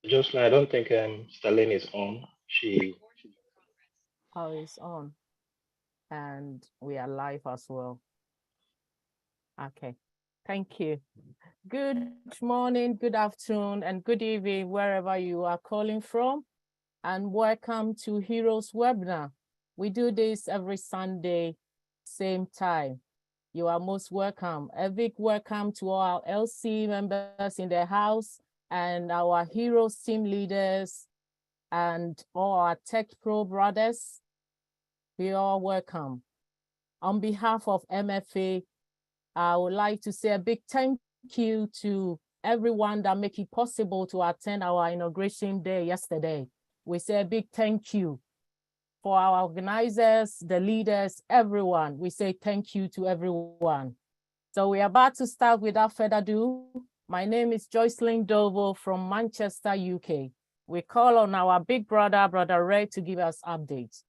Jocelyn, I don't think Sterling is on. Oh, it's on. And we are live as well. Okay. Thank you. Good morning, good afternoon, and good evening, wherever you are calling from. And welcome to Heroes Webinar. We do this every Sunday, same time. You are most welcome. A big welcome to all our LC members in the house and our Heroes team leaders and all our Tech Pro brothers. We are welcome. On behalf of MFA, I would like to say a big thank you to everyone that make it possible to attend our inauguration day yesterday. We say a big thank you for our organizers, the leaders, everyone. We say thank you to everyone. So we're about to start without further ado. My name is Jocelyn Dovo from Manchester, UK. We call on our big brother, Brother Ray, to give us updates.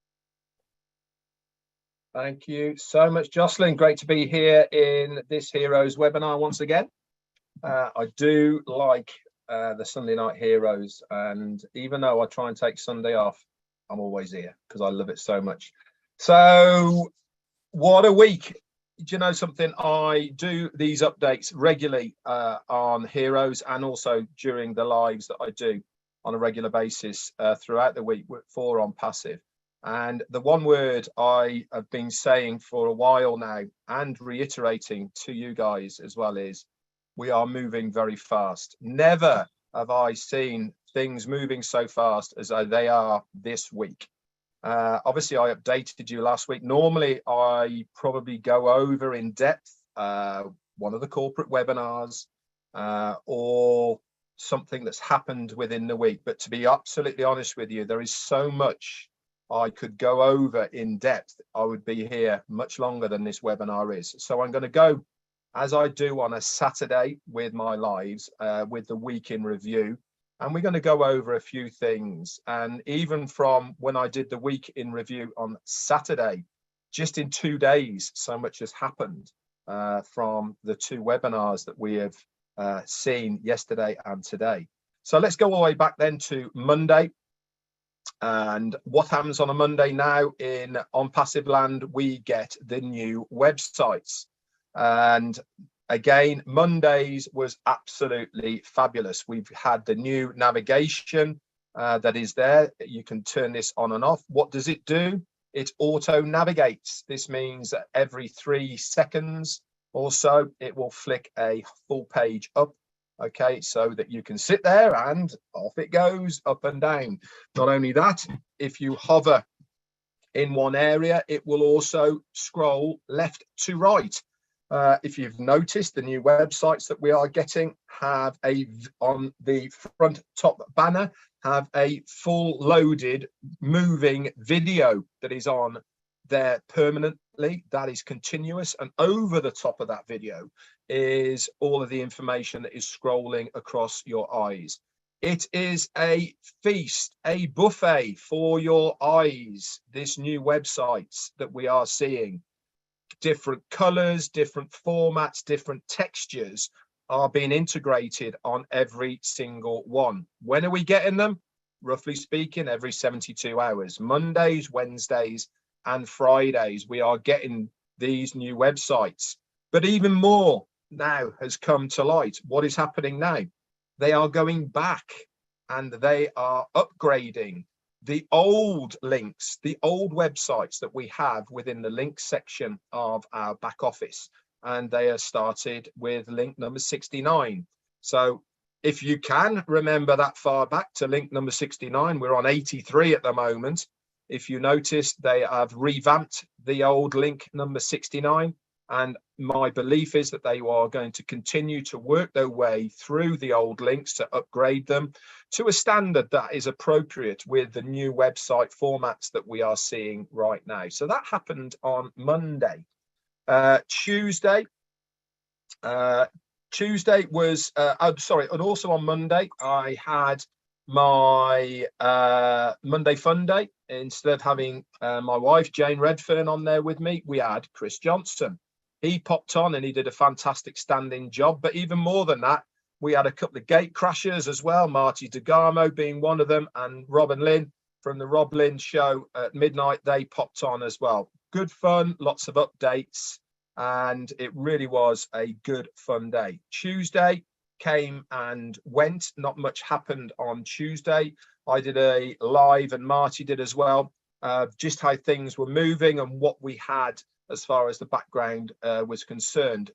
Thank you so much, Jocelyn. Great to be here in this Heroes webinar once again. I do like the Sunday Night Heroes, and even though I try and take Sunday off, I'm always here because I love it so much. So what a week. Do you know something? I do these updates regularly on Heroes and also during the lives that I do on a regular basis throughout the week for On Passive. And the one word I have been saying for a while now and reiterating to you guys as well is we are moving very fast. Never have I seen things moving so fast as they are this week. Obviously, I updated you last week. Normally, I probably go over in depth one of the corporate webinars or something that's happened within the week. But to be absolutely honest with you, there is so much I could go over in depth. I would be here much longer than this webinar is. So I'm going to go, as I do on a Saturday with my lives, with the week in review. And we're going to go over a few things. And even from when I did the week in review on Saturday, just in 2 days, so much has happened from the two webinars that we have seen yesterday and today. So let's go all the way back then to Monday. And what happens on a Monday now in On Passive Land, we get the new websites. And again, Mondays was absolutely fabulous. We've had the new navigation that is there. You can turn this on and off. What does it do? It auto navigates. This means that every 3 seconds or so, it will flick a full page up. Okay, so that you can sit there and off it goes, up and down. Not only that, if you hover in one area, it will also scroll left to right. If you've noticed, the new websites that we are getting have on the front top banner, have a full loaded moving video that is on there permanently. That is continuous, and over the top of that video is all of the information that is scrolling across your eyes. It is a feast, a buffet for your eyes, this new websites that we are seeing. Different colors, different formats, different textures are being integrated on every single one. When are we getting them? Roughly speaking, every 72 hours. Mondays, Wednesdays, and Fridays, we are getting these new websites. But even more now has come to light. What is happening now? They are going back and they are upgrading the old links, the old websites that we have within the links section of our back office. And they are started with link number 69. So if you can remember that far back to link number 69, we're on 83 at the moment. If you notice, they have revamped the old link number 69. And my belief is that they are going to continue to work their way through the old links to upgrade them to a standard that is appropriate with the new website formats that we are seeing right now. So that happened on Monday. Tuesday was, I'm sorry, and also on Monday, I had my Monday Fun Day. Instead of having my wife, Jane Redfern, on there with me, we had Chris Johnson. He popped on and he did a fantastic standing job. But even more than that, We had a couple of gate crashers as well, Marty DeGarmo being one of them, and Robin Lynn from the Rob Lynn show at midnight. They popped on as well. Good fun, lots of updates, and it really was a good fun day. Tuesday came and went. Not much happened on Tuesday. I did a live, and Marty did as well, just how things were moving and what we had as far as the background was concerned.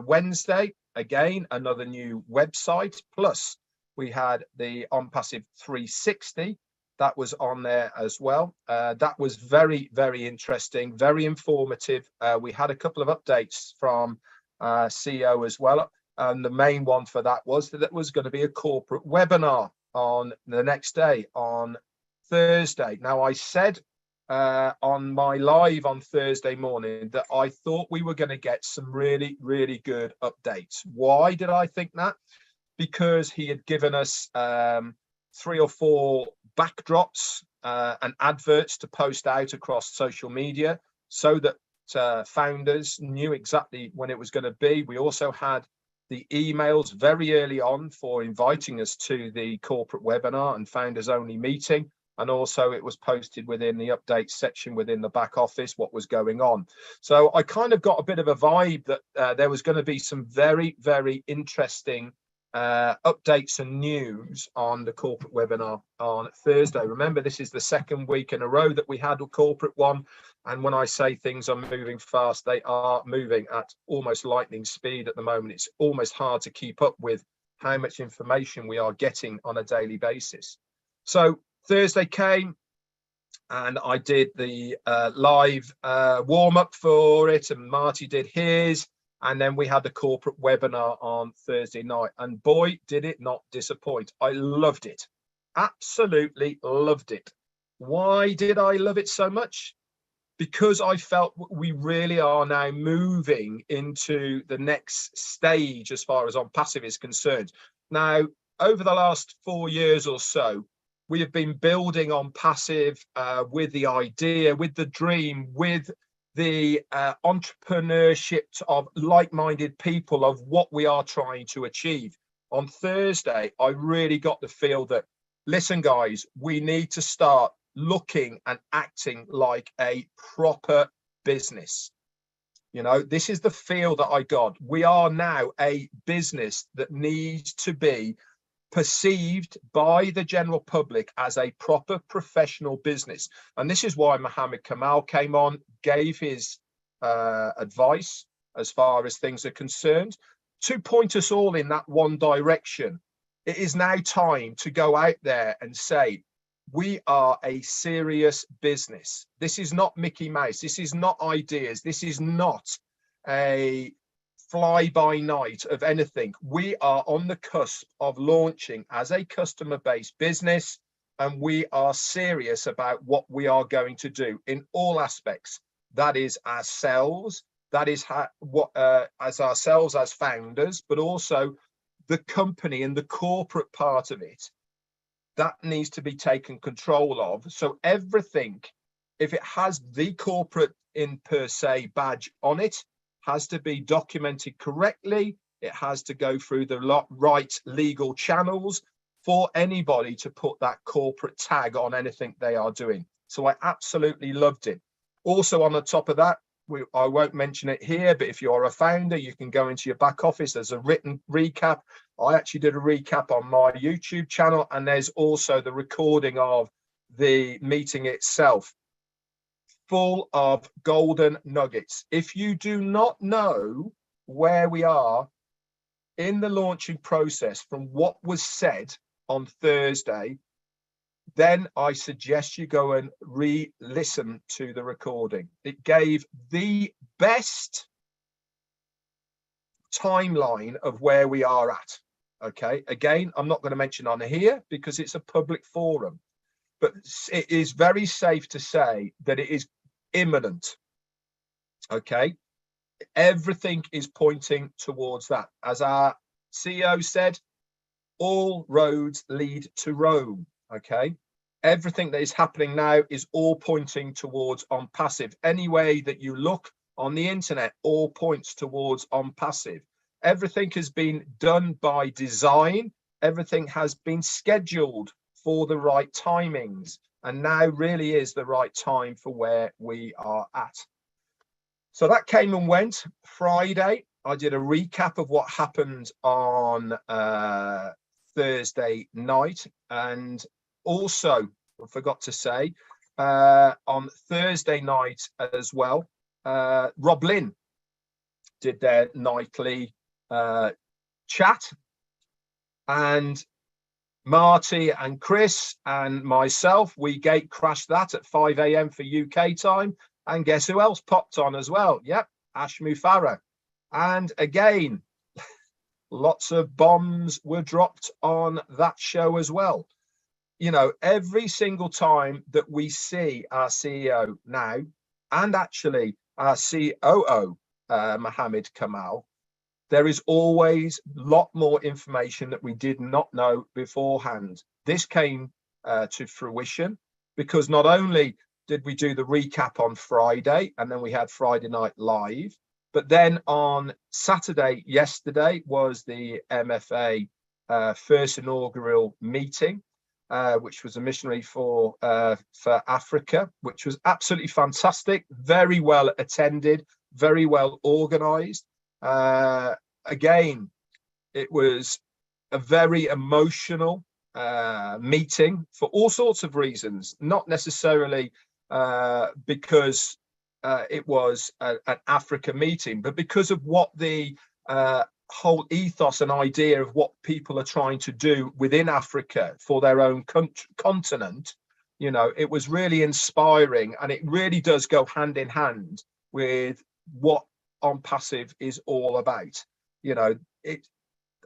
Wednesday, again, another new website. Plus, we had the OnPassive 360 that was on there as well. That was very, very interesting, very informative. We had a couple of updates from CEO as well. And the main one for that was that it was going to be a corporate webinar on the next day, on Thursday. Now, I said on my live on Thursday morning that I thought we were going to get some really, really good updates. Why did I think that? Because he had given us 3 or 4 backdrops and adverts to post out across social media so that founders knew exactly when it was going to be. We also had the emails very early on for inviting us to the corporate webinar and founders only meeting. And also it was posted within the update section within the back office, what was going on. So I kind of got a bit of a vibe that there was going to be some very, very interesting updates and news on the corporate webinar on Thursday. Remember, this is the second week in a row that we had a corporate one. And when I say things are moving fast, they are moving at almost lightning speed at the moment. It's almost hard to keep up with how much information we are getting on a daily basis. So Thursday came and I did the live warm-up for it, and Marty did his, and then we had the corporate webinar on Thursday night, and boy, did it not disappoint. I loved it. Absolutely loved it. Why did I love it so much? Because I felt we really are now moving into the next stage as far as OnPassive is concerned. Now, over the last 4 years or so, we have been building OnPassive with the idea, with the dream, with the entrepreneurship of like-minded people of what we are trying to achieve. On Thursday, I really got the feel that, listen, guys, we need to start looking and acting like a proper business. You know, this is the feel that I got. We are now a business that needs to be perceived by the general public as a proper professional business. And this is why Mohammed Kamal came on, gave his advice as far as things are concerned, to point us all in that one direction. It is now time to go out there and say, we are a serious business. This is not Mickey Mouse. This is not ideas. This is not a fly by night of anything. We are on the cusp of launching as a customer-based business, and we are serious about what we are going to do in all aspects. That is ourselves, that is as ourselves as founders, but also the company and the corporate part of it. That needs to be taken control of. So everything, if it has the corporate in per se badge on it, has to be documented correctly. It has to go through the right legal channels for anybody to put that corporate tag on anything they are doing. So I absolutely loved it. Also on the top of that, I won't mention it here, but if you're a founder, you can go into your back office. There's a written recap. I actually did a recap on my YouTube channel, and there's also the recording of the meeting itself, full of golden nuggets. If you do not know where we are in the launching process from what was said on Thursday, then I suggest you go and re-listen to the recording. It gave the best timeline of where we are at. Okay, again, I'm not going to mention on here because it's a public forum, but it is very safe to say that it is imminent. Okay, everything is pointing towards that. As our CEO said, all roads lead to Rome. Okay, everything that is happening now is all pointing towards OnPassive. Any way that you look on the internet, all points towards OnPassive. everything has been done by design. Everything has been scheduled for the right timings. And now really is the right time for where we are at. So that came and went. Friday, I did a recap of what happened on Thursday night. And also, I forgot to say, on Thursday night as well, Rob Lynn did their nightly chat. And Marty and Chris and myself, we gate crashed that at 5 a.m. for UK time. And guess who else popped on as well? Yep, Ash Mufareh. And again, lots of bombs were dropped on that show as well. You know, every single time that we see our CEO now, and actually our COO, Mohammed Kamal, there is always a lot more information that we did not know beforehand. This came to fruition because not only did we do the recap on Friday, and then we had Friday Night Live, but then on Saturday, yesterday, was the MFA first inaugural meeting, which was a missionary for Africa, which was absolutely fantastic, very well attended, very well organized. Again, it was a very emotional meeting for all sorts of reasons, not necessarily because it was an Africa meeting, but because of what the whole ethos and idea of what people are trying to do within Africa for their own continent. You know, it was really inspiring, and it really does go hand in hand with what On Passive is all about. You know,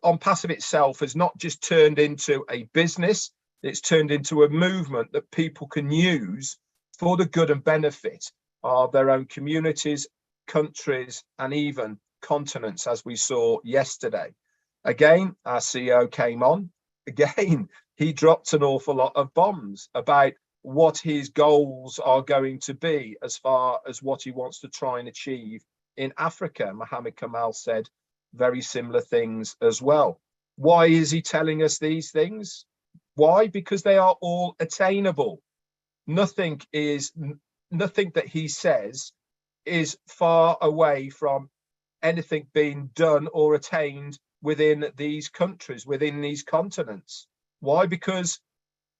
On Passive itself has not just turned into a business, it's turned into a movement that people can use for the good and benefit of their own communities, countries, and even continents, as we saw yesterday. Again, our CEO came on. Again, he dropped an awful lot of bombs about what his goals are going to be as far as what he wants to try and achieve in Africa. Mohammed Kamal said very similar things as well. Why is he telling us these things? Why? Because they are all attainable. Nothing that he says is far away from anything being done or attained within these countries, within these continents. Why? Because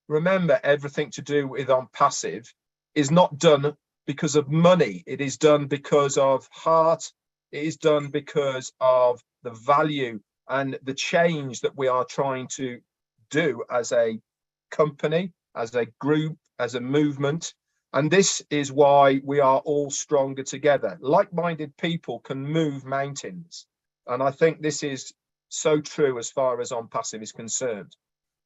remember, everything to do with On Passive is not done because of money. It is done because of heart. It is done because of the value and the change that we are trying to do as a company, as a group, as a movement. And this is why we are all stronger together. Like-minded people can move mountains. And I think this is so true as far as On Passive is concerned.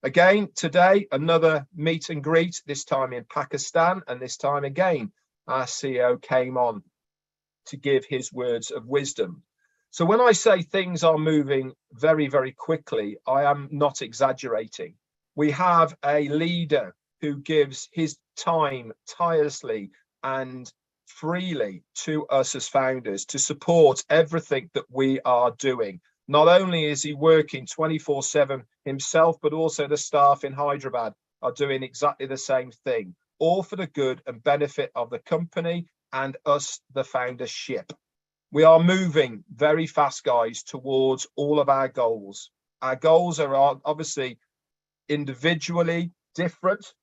Again, today, another meet and greet, this time in Pakistan. And this time again, our CEO came on to give his words of wisdom. So when I say things are moving very, very quickly, I am not exaggerating. We have a leader who gives his time tirelessly and freely to us as founders to support everything that we are doing. Not only is he working 24/7 himself, but also the staff in Hyderabad are doing exactly the same thing, all for the good and benefit of the company and us, the foundership. We are moving very fast, guys, towards all of our goals. Our goals are obviously individually different,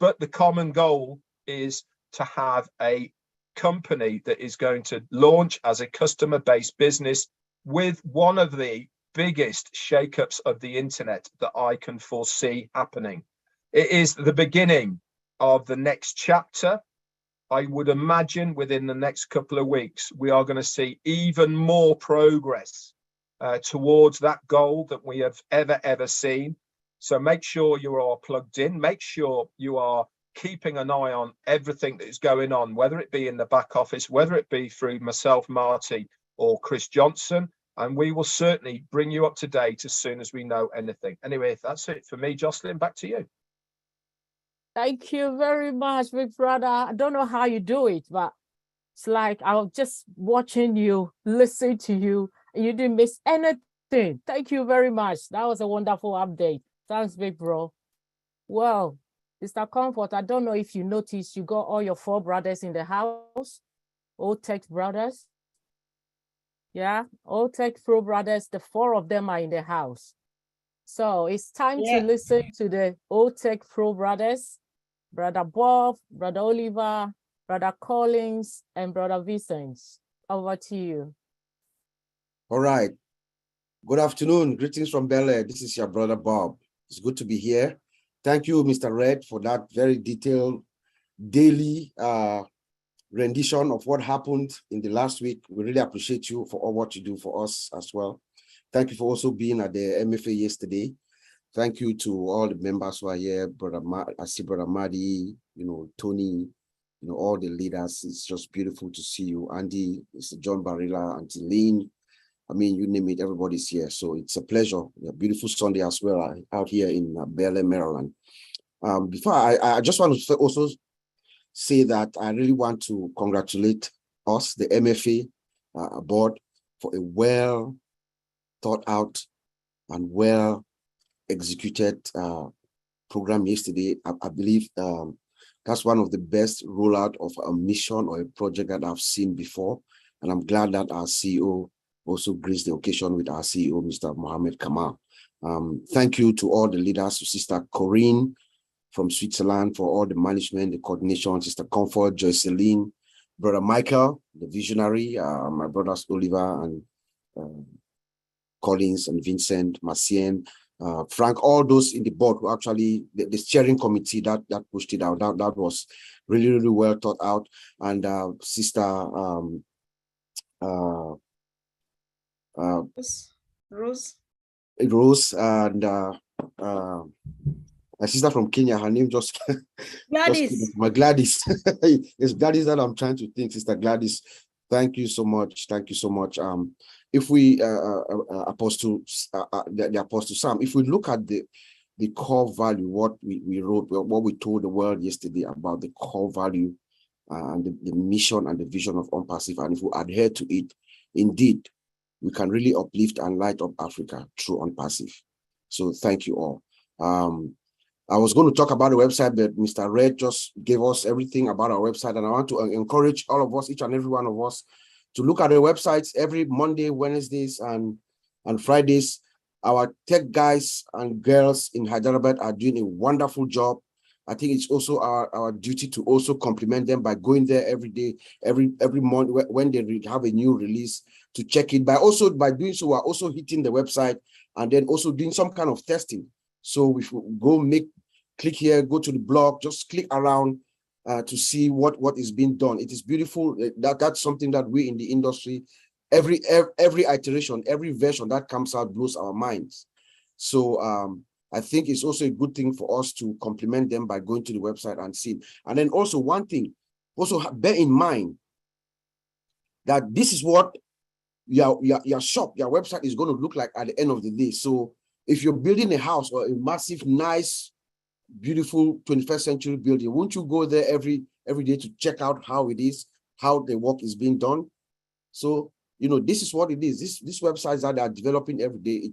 but the common goal is to have a company that is going to launch as a customer-based business with one of the biggest shakeups of the internet that I can foresee happening. It is the beginning of the next chapter. I would imagine within the next couple of weeks, we are going to see even more progress towards that goal that we have ever seen. So make sure you are plugged in. Make sure you are keeping an eye on everything that is going on, whether it be in the back office, whether it be through myself, Marty, or Chris Johnson. And we will certainly bring you up to date as soon as we know anything. Anyway, that's it for me. Jocelyn, back to you. Thank you very much, big brother. I don't know how you do it, but it's like I was just watching you, listening to you, and you didn't miss anything Thank you very much. That was a wonderful update. Thanks, big bro. Well, Mr. Comfort, I don't know if you noticed, you got all your 4 brothers in the house, Old Tech brothers. Yeah, Old Tech Pro brothers, the 4 of them are in the house. So it's time to listen to the Old Tech Pro brothers, Brother Bob, Brother Oliver, Brother Collins, and Brother Vincent. Over to you. All right. Good afternoon. Greetings from Bel Air. This is your brother Bob. It's good to be here. Thank you, Mr. Red, for that very detailed daily rendition of what happened in the last week. We really appreciate you for all what you do for us as well. Thank you for also being at the MFA yesterday. Thank you to all the members who are here, I see Brother Madi, Tony, all the leaders. It's just beautiful to see you. Andy, Mr. John Barilla, Auntie Lynn. I mean, you name it, everybody's here. So it's a pleasure. A beautiful Sunday as well out here in Bel Air, Maryland. Before I just want to also say that I really want to congratulate us, the MFA board, for a well thought out and well executed program yesterday. I believe that's one of the best rollout of a mission or a project that I've seen before. And I'm glad that our CEO also graced the occasion with our CEO, Mr. Mohammed Kamal. Thank you to all the leaders, to Sister Corinne from Switzerland for all the management, the coordination, Sister Comfort, Joycelyn, Brother Michael, the visionary, my brothers Oliver and Collins and Vincent, Macien, Frank, all those in the board who actually, the steering committee that pushed it out, that was really, really well thought out. And Sister Rose and my sister from Kenya, her name just Gladys. My Gladys. It's Gladys that I'm trying to think, Sister Gladys. Thank you so much. Thank you so much. If we Apostle the Apostle Sam, if we look at the core value, what we wrote, what we told the world yesterday about the core value and the mission and the vision of OnPassive, and if we adhere to it, indeed, we can really uplift and light up Africa through OnPassive. So thank you all. I was going to talk about the website, but Mr. Red just gave us everything about our website, and I want to encourage all of us, each and every one of us, to look at the websites every Monday, Wednesdays, and Fridays. Our tech guys and girls in Hyderabad are doing a wonderful job. I think it's also our duty to also compliment them by going there every day, every month when they have a new release, to check it. By doing so, we're also hitting the website and then also doing some kind of testing. So if we go click here, go to the blog, just click around to see what is being done. It is beautiful. That's something that we in the industry, every iteration, every version that comes out blows our minds. So I think it's also a good thing for us to compliment them by going to the website and see. And then also one thing, also bear in mind that this is what your shop, your website is going to look like at the end of the day. So if you're building a house or a massive, nice, beautiful 21st century building, won't you go there every day to check out how it is, how the work is being done? So, this is what it is. These websites that are developing every day,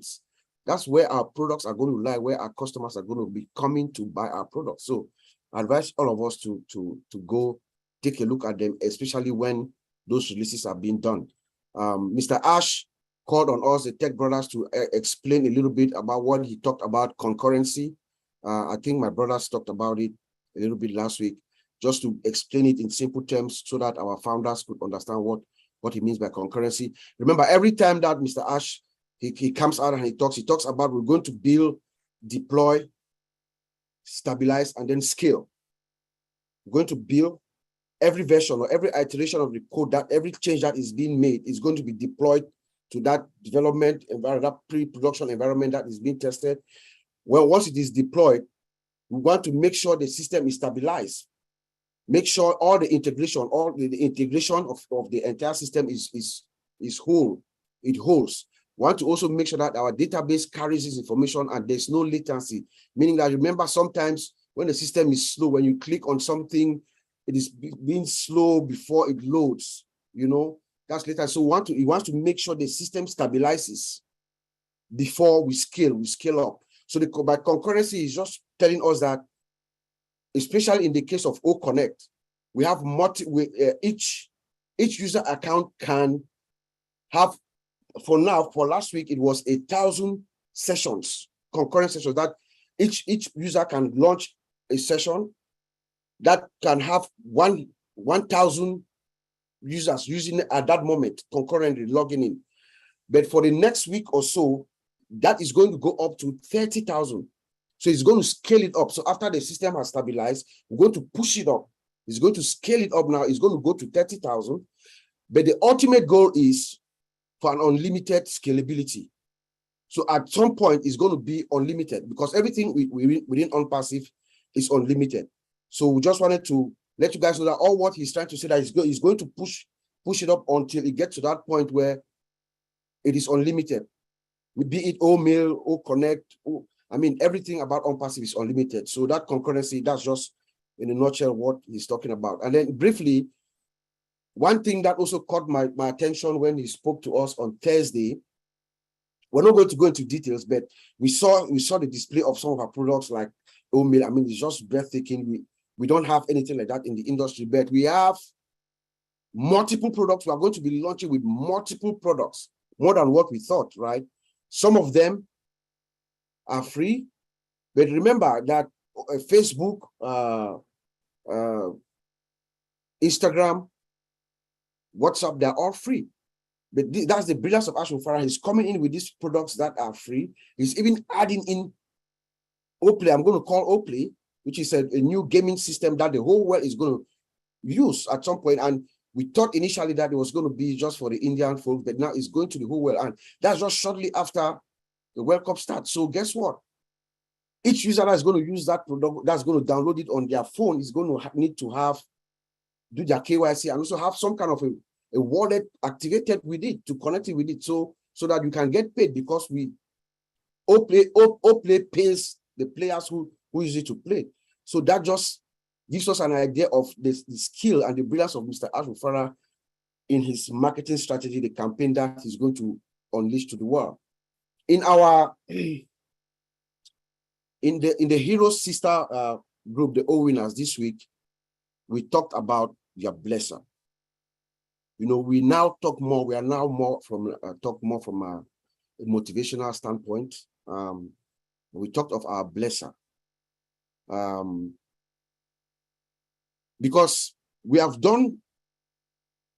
that's where our products are going to lie, where our customers are going to be coming to buy our products. So I advise all of us to go take a look at them, especially when those releases are being done. Mr. Ash called on us, the Tech Brothers, to explain a little bit about what he talked about, concurrency. I think my brothers talked about it a little bit last week, just to explain it in simple terms so that our founders could understand what he means by concurrency. Remember, every time that Mr. Ash, he comes out and he talks about we're going to build, deploy, stabilize, and then scale. We're going to build every version or every iteration of the code, that every change that is being made is going to be deployed to that development environment, that pre-production environment that is being tested. Well, once it is deployed, we want to make sure the system is stabilized. Make sure all the integration, of the entire system is whole. It holds. We want to also make sure that our database carries this information and there's no latency. Meaning that, remember, sometimes when the system is slow, when you click on something, it is being slow before it loads. That's later. So he wants to make sure the system stabilizes. before we scale up. So by concurrency is just telling us that, especially in the case of O Connect, we have each user account can have, for last week, it was 1,000 sessions, concurrent sessions, that each user can launch a session that can have 1,000 users using it at that moment, concurrently logging in. But for the next week or so, that is going to go up to 30,000. So it's going to scale it up. So after the system has stabilized, we're going to push it up. It's going to scale it up now. It's going to go to 30,000. But the ultimate goal is for an unlimited scalability. So at some point, it's going to be unlimited, because everything within OnPassive is unlimited. So we just wanted to let you guys know that all what he's trying to say, that he's going to push it up until it gets to that point where it is unlimited. Be it OMail, O Connect, everything about OnPassive is unlimited. So that concurrency, that's just in a nutshell what he's talking about. And then briefly, one thing that also caught my attention when he spoke to us on Thursday, we're not going to go into details, but we saw the display of some of our products like OMail. It's just breathtaking. We don't have anything like that in the industry, but we have multiple products. We are going to be launching with multiple products, more than what we thought, right? Some of them are free, but remember that Facebook, Instagram, WhatsApp, they're all free. But that's the brilliance of Ashwin Farah. He's coming in with these products that are free. He's even adding in Oplay. I'm going to call Oplay, which is a new gaming system that the whole world is going to use at some point. And we thought initially that it was going to be just for the Indian folk, but now it's going to the whole world. And that's just shortly after the World Cup starts. So guess what? Each user that's going to use that product, that's going to download it on their phone, is going to need to do their KYC and also have some kind of a wallet activated with it to connect it with it, so that you can get paid, because Oplay pays the players who use it to play. So that just gives us an idea of the skill and the brilliance of Mr. Ashwin Farah in his marketing strategy, the campaign that he's going to unleash to the world. In the Heroes sister group, the O Winners, this week, we talked about your blesser. We now talk more. We are now talk more from a motivational standpoint. We talked of our blesser, because we have done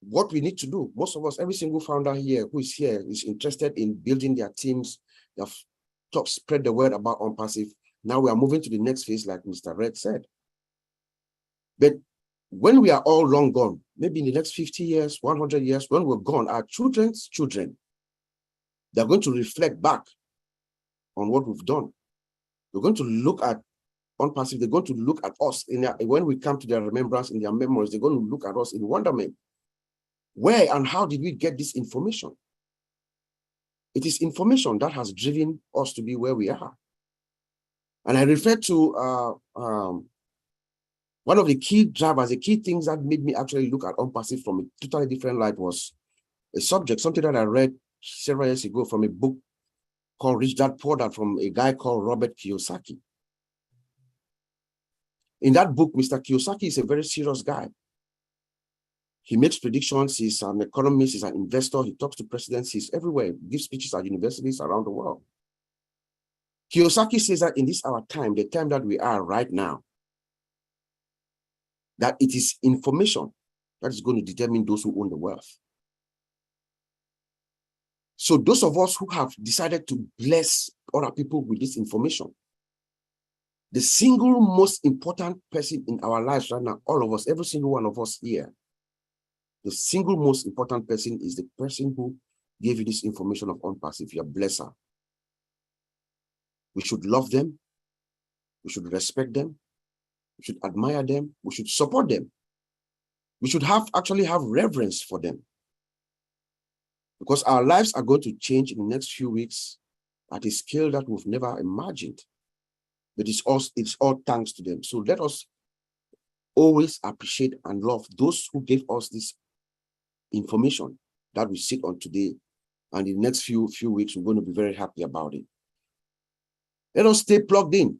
what we need to do. Most of us, every single founder here who is here, is interested in building their teams. They have spread the word about OnPassive. Now we are moving to the next phase, like Mr. Red said. But when we are all long gone, maybe in the next 50 years, 100 years, when we're gone, our children's children, they're going to reflect back on what we've done. They're going to look at OnPassive. They're going to look at us when we come to their remembrance, in their memories. They're going to look at us in wonderment. Where and how did we get this information? It is information that has driven us to be where we are. And I refer to one of the key drivers, the key things that made me actually look at OnPassive from a totally different light was a subject, something that I read several years ago from a book called Rich Dad Poor Dad from a guy called Robert Kiyosaki. In that book, Mr. Kiyosaki is a very serious guy. He makes predictions. He's an economist. He's an investor. He talks to presidents. He's everywhere. He gives speeches at universities around the world. Kiyosaki says that in this our time, the time that we are right now, that it is information that is going to determine those who own the wealth. So those of us who have decided to bless other people with this information, the single most important person in our lives right now, all of us, every single one of us here, the single most important person is the person who gave you this information of OnPassive, your blesser. We should love them. We should respect them. We should admire them. We should support them. We should actually have reverence for them. Because our lives are going to change in the next few weeks at a scale that we've never imagined. But it's all thanks to them. So let us always appreciate and love those who gave us this information that we sit on today And in the next few weeks, we're going to be very happy about it. Let us stay plugged in.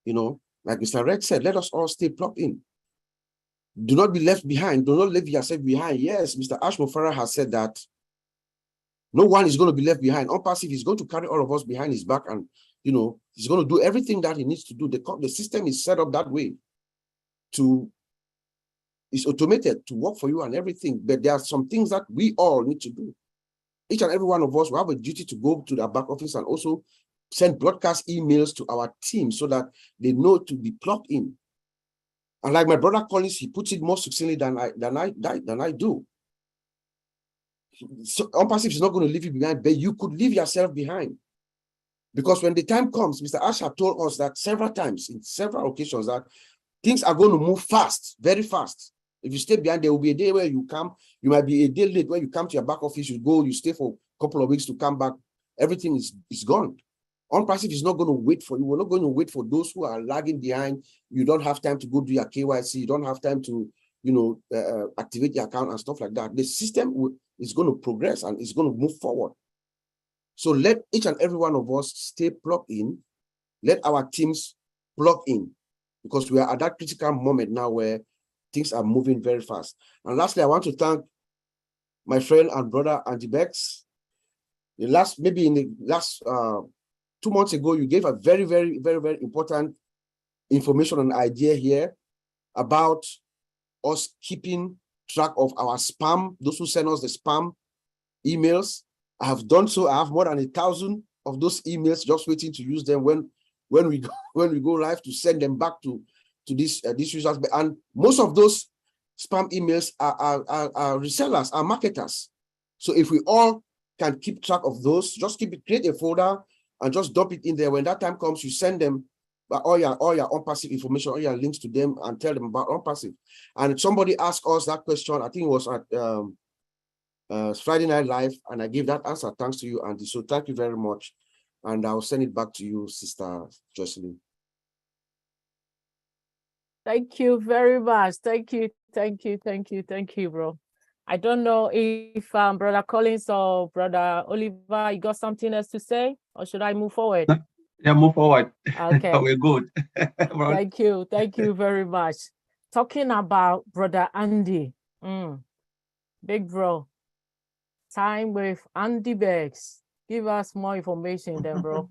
You know, like Mr. Red said, let us all stay plugged in. Do not be left behind. Do not leave yourself behind. Yes, Mr. Ashmo Farah has said that no one is going to be left behind. OnPassive is going to carry all of us behind his back, and you know, he's going to do everything that he needs to do. The system is set up that way it's automated to work for you and everything. But there are some things that we all need to do. Each and every one of us will have a duty to go to the back office and also send broadcast emails to our team so that they know to be plugged in. And like my brother Collins, he puts it more succinctly than I do. So OnPassive is not going to leave you behind, but you could leave yourself behind. Because when the time comes, Mr. Asher told us that several times, in several occasions, that things are going to move fast, very fast. If you stay behind, there will be a day where you come, you might be a day late when you come to your back office, you go, you stay for a couple of weeks to come back, everything is gone. OnPassive is not going to wait for you. We're not going to wait for those who are lagging behind. You don't have time to go do your KYC. You don't have time to, you know, activate your account and stuff like that. The system is going to progress and it's going to move forward. So let each and every one of us stay plugged in. Let our teams plug in, because we are at that critical moment now where things are moving very fast. And lastly, I want to thank my friend and brother Andy Bex. In the last 2 months ago, you gave a very, very, very, very important information and idea here about us keeping track of our spam, those who send us the spam emails. I have done so. I have more than 1,000 of those emails just waiting to use them when we go live, to send them back to these users. And most of those spam emails are resellers, are marketers. So if we all can keep track of those, just create a folder and just dump it in there. When that time comes, you send them all your OnPassive information, all your links to them, and tell them about OnPassive. And somebody asked us that question, I think it was at Friday Night Live, and I gave that answer. Thanks to you, Andy. So thank you very much. And I'll send it back to you, Sister Jocelyn. Thank you very much. Thank you, bro. I don't know if Brother Collins or Brother Oliver, you got something else to say, or should I move forward? Yeah, move forward. Okay. We're good. Thank you very much. Talking about Brother Andy, big bro, time with Andy Bex. Give us more information then, bro.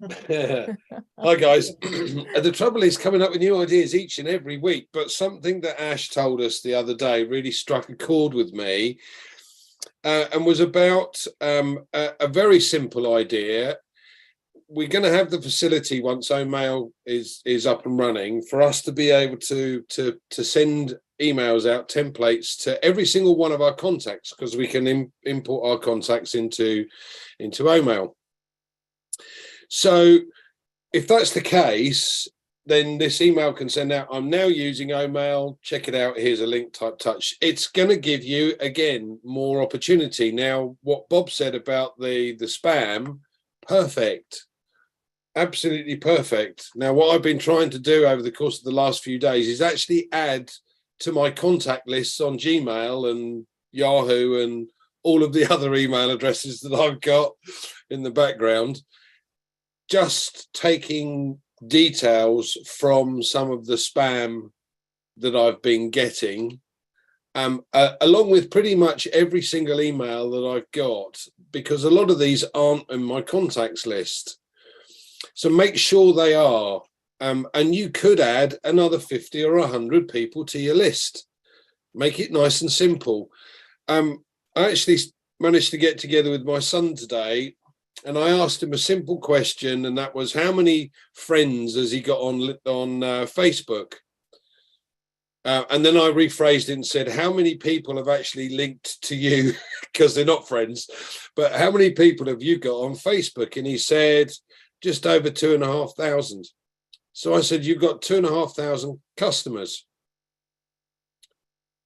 Hi, guys. The trouble is coming up with new ideas each and every week, but something that Ash told us the other day really struck a chord with me, and was about a very simple idea. We're going to have the facility, once OMail is up and running, for us to be able to send emails out, templates to every single one of our contacts, because we can import our contacts into OMail. So if that's the case, then this email can send out, I'm now using OMail, check it out, here's a link, type touch. It's going to give you, again, more opportunity. Now, what Bob said about the spam, perfect. Absolutely perfect. Now, what I've been trying to do over the course of the last few days is actually add to my contact lists on Gmail and Yahoo and all of the other email addresses that I've got in the background, just taking details from some of the spam that I've been getting, along with pretty much every single email that I've got, because a lot of these aren't in my contacts list. So make sure they are. And you could add another 50 or 100 people to your list. Make it nice and simple. I actually managed to get together with my son today, and I asked him a simple question, and that was, how many friends has he got on Facebook? And then I rephrased it and said, how many people have actually linked to you, because they're not friends, but how many people have you got on Facebook? And he said, just over 2,500. So I said, you've got 2,500 customers.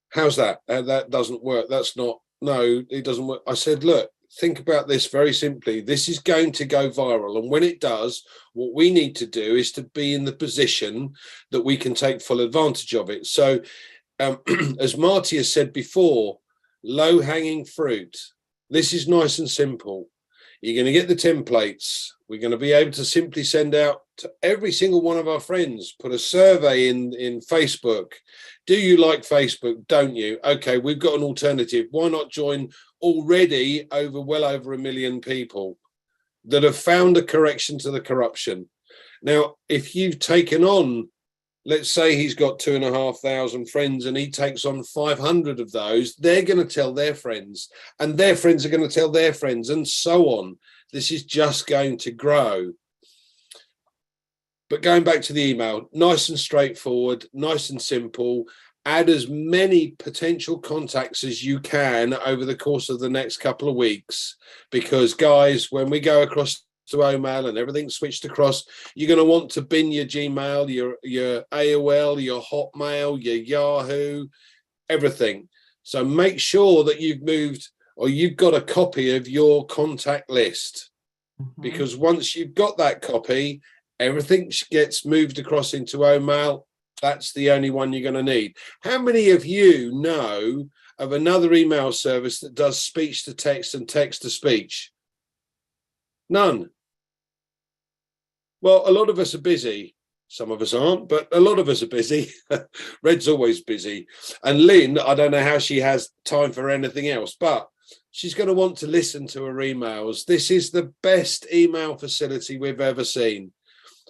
How's that? That doesn't work. That's not, no, it doesn't work. I said, look, think about this very simply. This is going to go viral. And when it does, what we need to do is to be in the position that we can take full advantage of it. So as Marty has said before, low-hanging fruit. This is nice and simple. You're going to get the templates. We're going to be able to simply send out to every single one of our friends, put a survey in Facebook. Do you like Facebook? Don't you? Okay, we've got an alternative. Why not join already well over 1 million people that have found a correction to the corruption? Now, if you've taken on, let's say he's got 2,500 friends and he takes on 500 of those, they're going to tell their friends and their friends are going to tell their friends and so on. This is just going to grow. But going back to the email, nice and straightforward, nice and simple. Add as many potential contacts as you can over the course of the next couple of weeks, because guys, when we go across to Omail and everything's switched across, you're going to want to bin your Gmail, your AOL, your Hotmail, your Yahoo, everything. So make sure that you've moved or you've got a copy of your contact list, because once you've got that copy, everything gets moved across into Omail. That's the only one you're going to need. How many of you know of another email service that does speech to text and text to speech? None. Well, a lot of us are busy. Some of us aren't, but a lot of us are busy. Red's always busy. And Lynn, I don't know how she has time for anything else, but she's going to want to listen to her emails. This is the best email facility we've ever seen.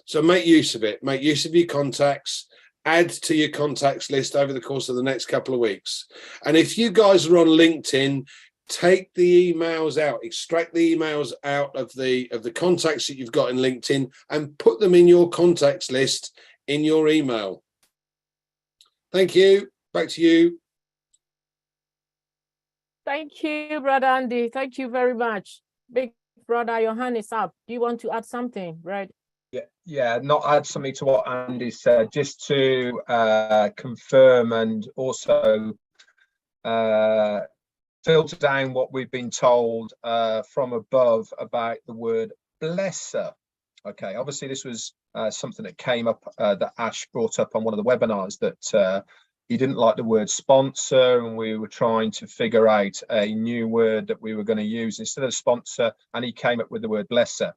So make use of it. Make use of your contacts. Add to your contacts list over the course of the next couple of weeks. And if you guys are on LinkedIn, take the emails out, extract the emails out of the contacts that you've got in LinkedIn and put them in your contacts list in your email. Thank you. Back to you. Thank you, Brother Andy. Thank you very much. Big brother, your hand is up. Do you want to add something, right? Yeah, not add something to what Andy said, just to confirm and also filter down what we've been told from above about the word blesser. Okay, obviously this was something that came up that Ash brought up on one of the webinars, that he didn't like the word sponsor, and we were trying to figure out a new word that we were going to use instead of sponsor, and he came up with the word blesser.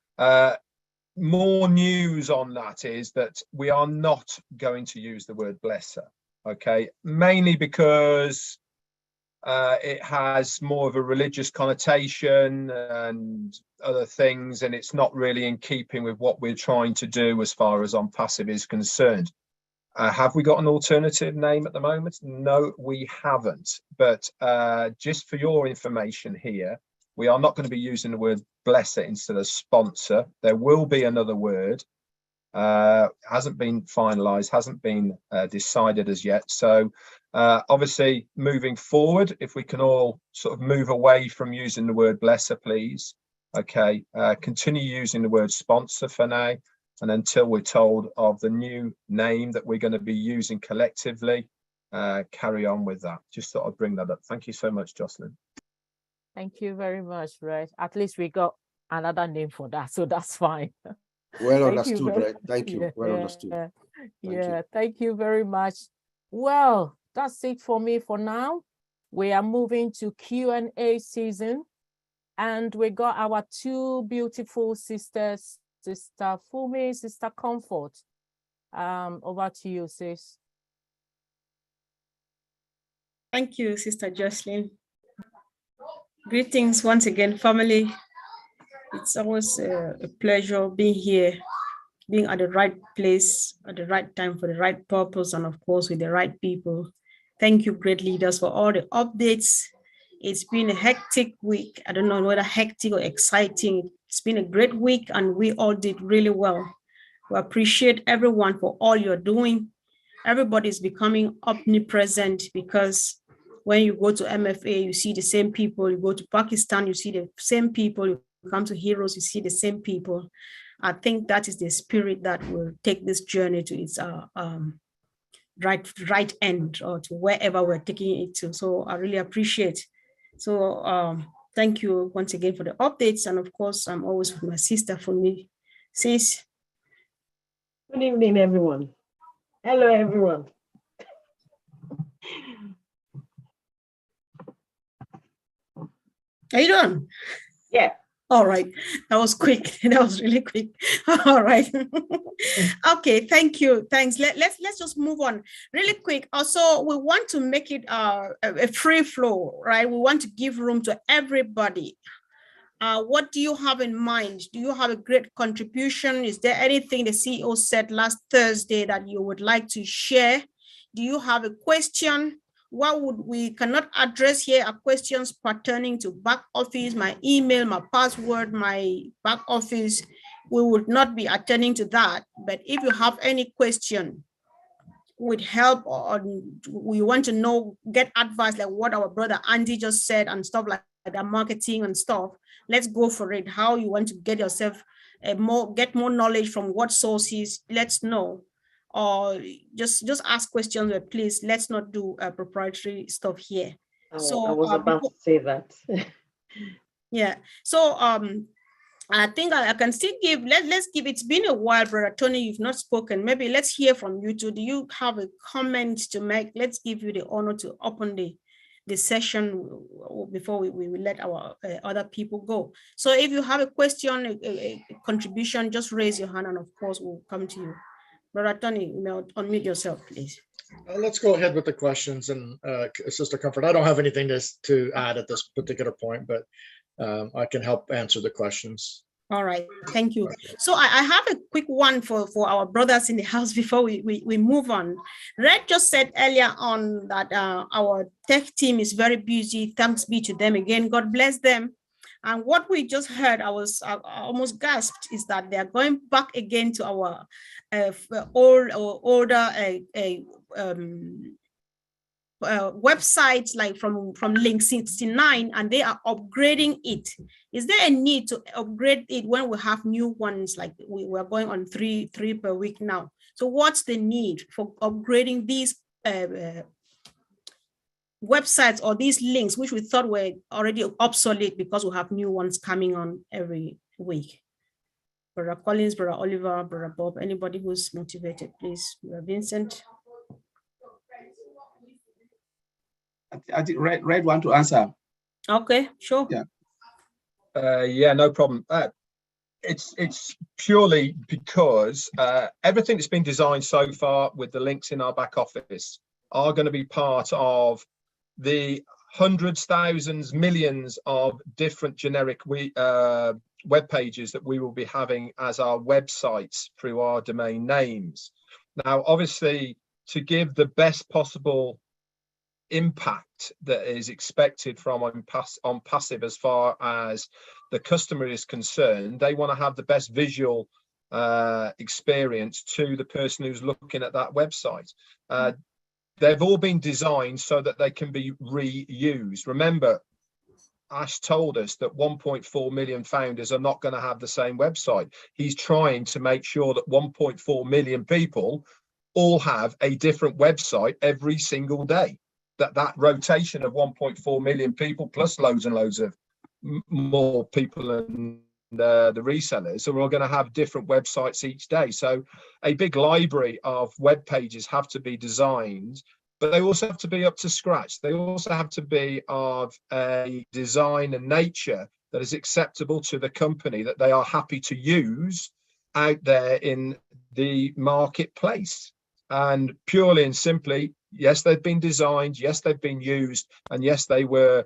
More news on that is that we are not going to use the word blesser, okay, mainly because it has more of a religious connotation and other things, and it's not really in keeping with what we're trying to do as far as On Passive is concerned. Have we got an alternative name at the moment? No, we haven't. But just for your information here, we are not going to be using the word blesser instead of sponsor. There will be another word. Hasn't been finalized, hasn't been decided as yet. So obviously moving forward, if we can all sort of move away from using the word blesser, please. Okay, continue using the word sponsor for now, and until we're told of the new name that we're going to be using collectively, carry on with that. Just thought I'd bring that up. Thank you so much, Jocelyn. Thank you very much, right? At least we got another name for that, so that's fine. Well Thank you understood, very- right? Thank you. Well understood. Yeah, thank you very much. Well, that's it for me for now. We are moving to Q&A season, and we got our two beautiful sisters, Sister Fumi, Sister Comfort. Over to you, sis. Thank you, Sister Jocelyn. Greetings once again, family. It's always a pleasure being here, being at the right place, at the right time, for the right purpose, and of course, with the right people. Thank you, great leaders, for all the updates. It's been a hectic week. I don't know whether hectic or exciting. It's been a great week, and we all did really well. We appreciate everyone for all you're doing. Everybody's becoming omnipresent, because when you go to MFA, you see the same people. You go to Pakistan, you see the same people. You come to Heroes, you see the same people. I think that is the spirit that will take this journey to its right end, or to wherever we're taking it to. So I really appreciate. So thank you once again for the updates. And of course, I'm always with my sister Fumi. Sis. Good evening, everyone. Hello, everyone. Are you done? Yeah. All right. That was quick. That was really quick. All right. Okay. Thank you. Thanks. Let's just move on really quick. Also, we want to make it a free flow, right? We want to give room to everybody. What do you have in mind? Do you have a great contribution? Is there anything the CEO said last Thursday that you would like to share? Do you have a question? What would we cannot address here are questions pertaining to back office, my email, my password, my back office. We would not be attending to that. But if you have any question with help, or we want to know, get advice like what our brother Andy just said and stuff like that, marketing and stuff, let's go for it. How you want to get yourself get more knowledge from what sources, let's know. Or just ask questions, but please let's not do proprietary stuff here. I was about to say that. Yeah. So I think I can still give, let's give, it's been a while, Brother Tony, you've not spoken. Maybe let's hear from you too. Do you have a comment to make? Let's give you the honor to open the session before we let our other people go. So if you have a question, a contribution, just raise your hand and of course we'll come to you. Brother Tony, unmute yourself, please. Let's go ahead with the questions, and Sister Comfort, I don't have anything to add at this particular point, but I can help answer the questions. All right, thank you. So I have a quick one for our brothers in the house before we move on. Red just said earlier on that our tech team is very busy. Thanks be to them again. God bless them. And what we just heard, I almost gasped, is that they are going back again to our older websites, like from Link 69, and they are upgrading it. Is there a need to upgrade it when we have new ones? Like we're going on three per week now. So what's the need for upgrading these websites or these links, which we thought were already obsolete because we have new ones coming on every week? Brother Collins, Brother Oliver, Brother Bob, anybody who's motivated, please. Brother Vincent. I think Red want to answer. Okay, sure. Yeah. Yeah, no problem. It's purely because everything that's been designed so far with the links in our back office are going to be part of the hundreds, thousands, millions of different generic web pages that we will be having as our websites through our domain names. Now, obviously, to give the best possible impact that is expected from on passive as far as the customer is concerned, they want to have the best visual experience to the person who's looking at that website. They've all been designed so that they can be reused. Remember, Ash told us that 1.4 million founders are not going to have the same website. He's trying to make sure that 1.4 million people all have a different website every single day. That rotation of 1.4 million people plus loads and loads of more people and the resellers are all going to have different websites each day. So a big library of web pages have to be designed, but they also have to be up to scratch. They also have to be of a design and nature that is acceptable to the company, that they are happy to use out there in the marketplace. And purely and simply, yes, they've been designed, yes, they've been used, and yes, they were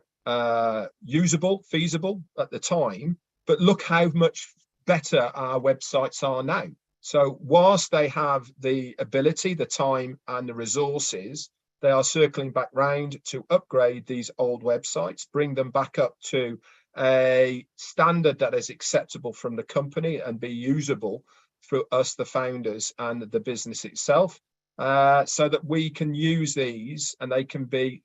usable, feasible at the time. But look how much better our websites are now. So whilst they have the ability, the time, and the resources, they are circling back round to upgrade these old websites, bring them back up to a standard that is acceptable from the company and be usable for us, the founders, and the business itself, so that we can use these and they can be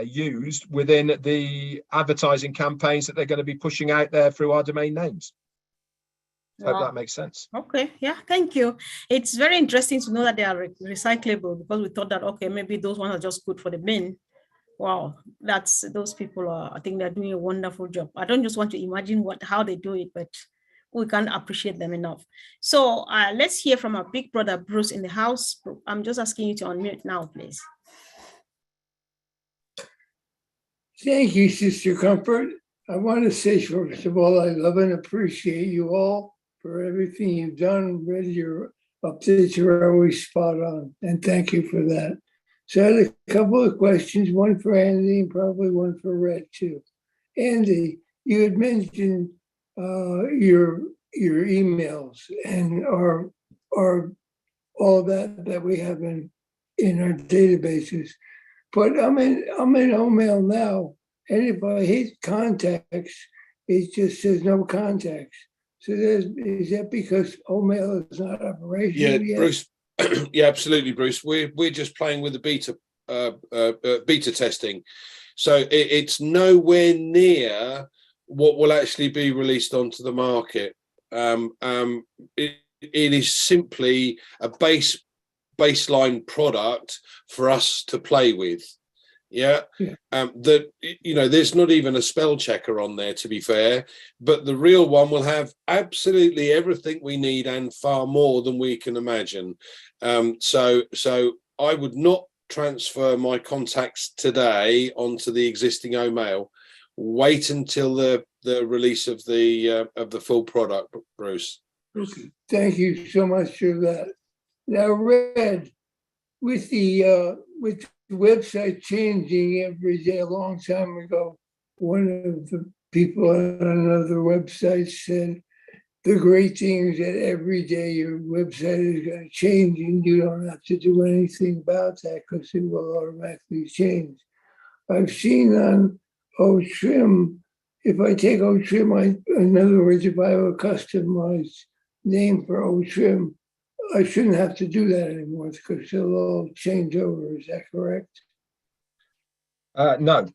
used within the advertising campaigns that they're going to be pushing out there through our domain names. Hope that makes sense. Okay, yeah, thank you. It's very interesting to know that they are recyclable, because we thought that, okay, maybe those ones are just good for the bin. Wow, those people are, I think they're doing a wonderful job. I don't just want to imagine how they do it, but we can't appreciate them enough. So let's hear from our big brother Bruce in the house. I'm just asking you to unmute now, please. Thank you, Sister Comfort. I want to say, first of all, I love and appreciate you all for everything you've done. Red, your updates are always spot on, and thank you for that. So I had a couple of questions, one for Andy and probably one for Red too. Andy, you had mentioned your emails and our all that we have in our databases. But I'm in Omail now, and if I hit contacts, it just says no contacts. So is that because Omail is not operational yet? Bruce. Yeah, absolutely, Bruce. We're just playing with the beta testing, so it's nowhere near what will actually be released onto the market. It is simply a baseline product for us to play with. Yeah. That, there's not even a spell checker on there, to be fair, but the real one will have absolutely everything we need and far more than we can imagine. So I would not transfer my contacts today onto the existing Omail. Wait until the release of the full product, Bruce. Okay. Thank you so much for that. Now, Red, with the website changing every day, a long time ago, one of the people on another website said the great thing is that every day your website is going to change and you don't have to do anything about that because it will automatically change. I've seen on OTrim, if I take OTrim, in other words, if I have a customized name for OTrim, I shouldn't have to do that anymore because it'll all change over. Is that correct? No,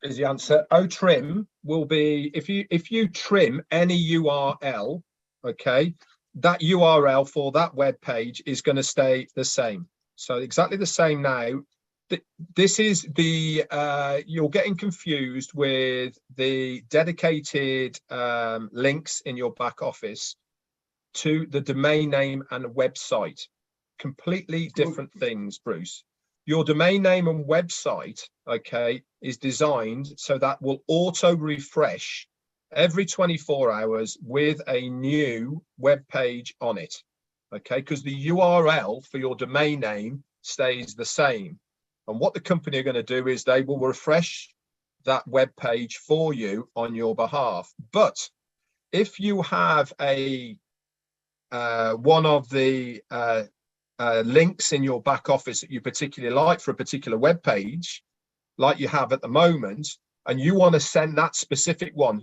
is the answer. OTrim will be, if you trim any URL, okay, that URL for that web page is going to stay the same. So exactly the same now. This is the you're getting confused with the dedicated links in your back office to the domain name and website. Completely different things, Bruce. Your domain name and website, okay, is designed so that will auto refresh every 24 hours with a new web page on it, okay, because the URL for your domain name stays the same. And what the company are going to do is they will refresh that web page for you on your behalf. But if you have a one of the links in your back office that you particularly like for a particular web page, like you have at the moment, and you want to send that specific one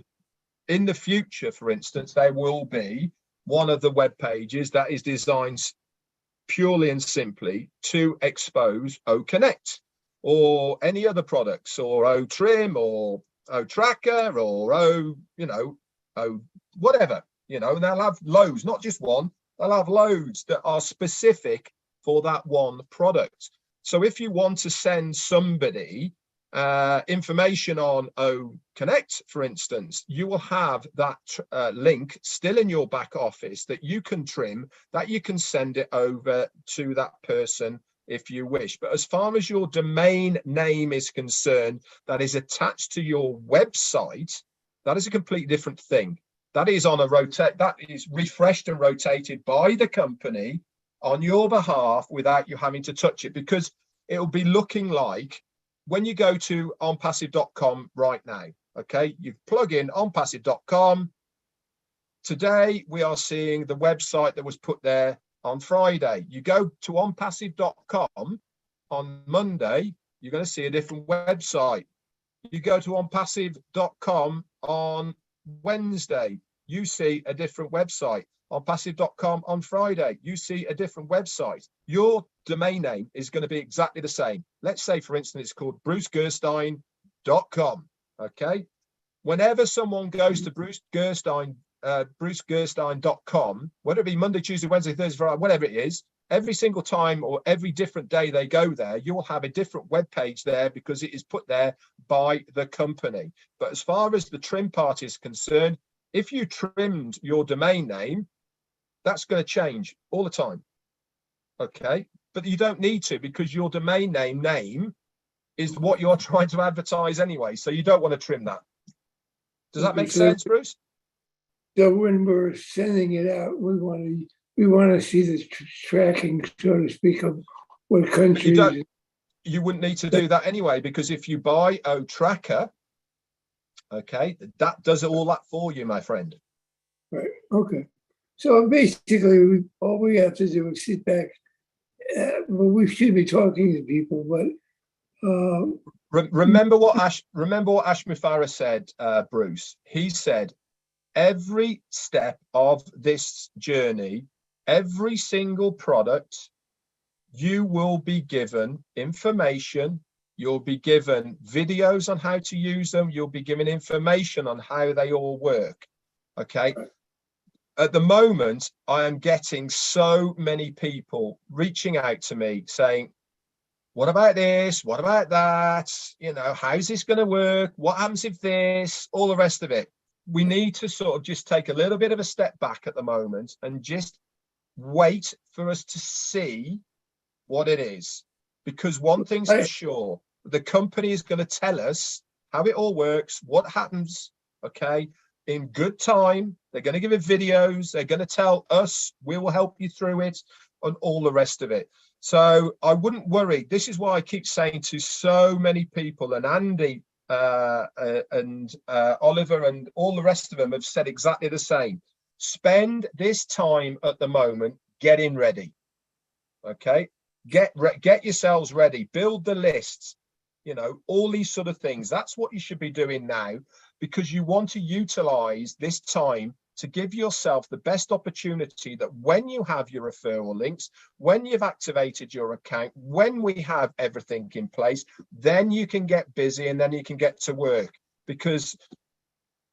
in the future, for instance, there will be one of the web pages that is designed purely and simply to expose OConnect or any other products, or OTrim or OTracker or whatever, and they'll have loads, not just one, they'll have loads that are specific for that one product. So if you want to send somebody information on OConnect, for instance, you will have that link still in your back office that you can trim, that you can send it over to that person if you wish. But as far as your domain name is concerned, that is attached to your website, that is a completely different thing. That is on a rotate, that is refreshed and rotated by the company on your behalf without you having to touch it, because it will be looking like when you go to onpassive.com right now, okay, you plug in onpassive.com. Today, we are seeing the website that was put there on Friday. You go to onpassive.com on Monday, you're going to see a different website. You go to onpassive.com on Wednesday, you see a different website. Onpassive.com on Friday, you see a different website. Your domain name is going to be exactly the same. Let's say, for instance, it's called brucegerstein.com. Okay. Whenever someone goes to brucegerstein.com, whether it be Monday, Tuesday, Wednesday, Thursday, Friday, whatever it is, every single time or every different day they go there, you will have a different web page there because it is put there by the company. But as far as the trim part is concerned, if you trimmed your domain name, that's going to change all the time. Okay, but you don't need to, because your domain name is what you're trying to advertise anyway. So you don't want to trim that. Does that make Okay, so- sense, Bruce? So when we're sending it out, we want to see the tracking, so to speak, of what But countries. you wouldn't need to do that anyway, because if you buy OTracker, okay, that does all that for you, my friend. Right, okay. So basically, all we have to do is sit back. Well, we should be talking to people, but Remember what Ash Mufara said, Bruce. He said, every step of this journey, every single product, you will be given information. You'll be given videos on how to use them. You'll be given information on how they all work. Okay. At the moment, I am getting so many people reaching out to me saying, what about this? What about that? You know, how's this going to work? What happens if this? All the rest of it. We need to sort of just take a little bit of a step back at the moment and just wait for us to see what it is. Because one thing's for sure, the company is going to tell us how it all works, what happens, okay, in good time. They're going to give it videos. They're going to tell us, we will help you through it, and all the rest of it. So I wouldn't worry. This is why I keep saying to so many people, and Andy and Oliver and all the rest of them have said exactly the same. Spend this time at the moment getting ready. Okay, get yourselves ready. Build the lists. You know, all these sort of things. That's what you should be doing now, because you want to utilize this time to give yourself the best opportunity that when you have your referral links, when you've activated your account, when we have everything in place, then you can get busy and then you can get to work. Because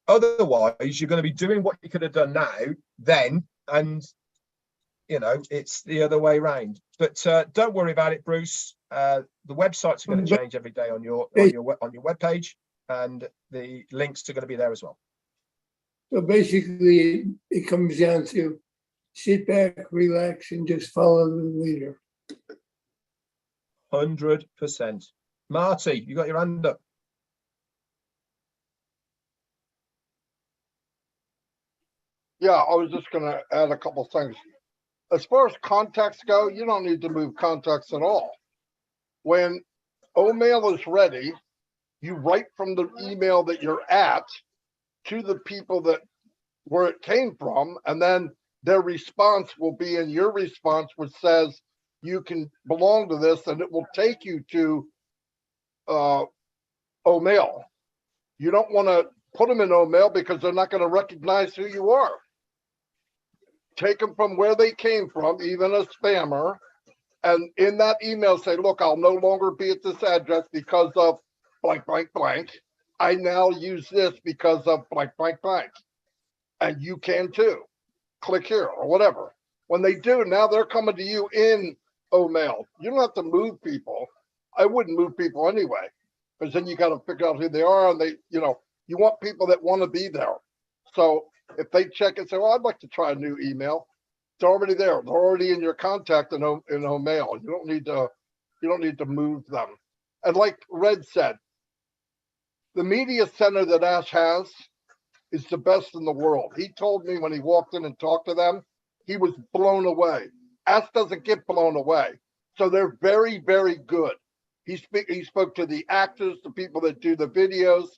otherwise you're going to be doing what you could have done now, then, and you know, it's the other way around. But don't worry about it, Bruce. The websites are going to change every day on your webpage, and the links are going to be there as well. So basically, it comes down to sit back, relax, and just follow the leader. 100%. Marty, you got your hand up. Yeah, I was just going to add a couple things. As far as contacts go, you don't need to move contacts at all. When Omail is ready, you write from the email that you're at to the people that where it came from, and then their response will be in your response, which says you can belong to this, and it will take you to Omail. You don't want to put them in Omail because they're not going to recognize who you are. Take them from where they came from, even a spammer, and in that email say, look, I'll no longer be at this address because of blank, blank, blank. I now use this because of blank, blank, blank. And you can too. Click here or whatever. When they do, now they're coming to you in Omail. You don't have to move people. I wouldn't move people anyway, because then you got to figure out who they are, and they, you know, you want people that want to be there. So if they check and say, well, I'd like to try a new email, it's already there. They're already in your contact in Omail. You don't need to move them. And like Red said, the media center that Ash has is the best in the world. He told me when he walked in and talked to them, he was blown away. Ash doesn't get blown away. So they're very, very good. He spoke to the actors, the people that do the videos,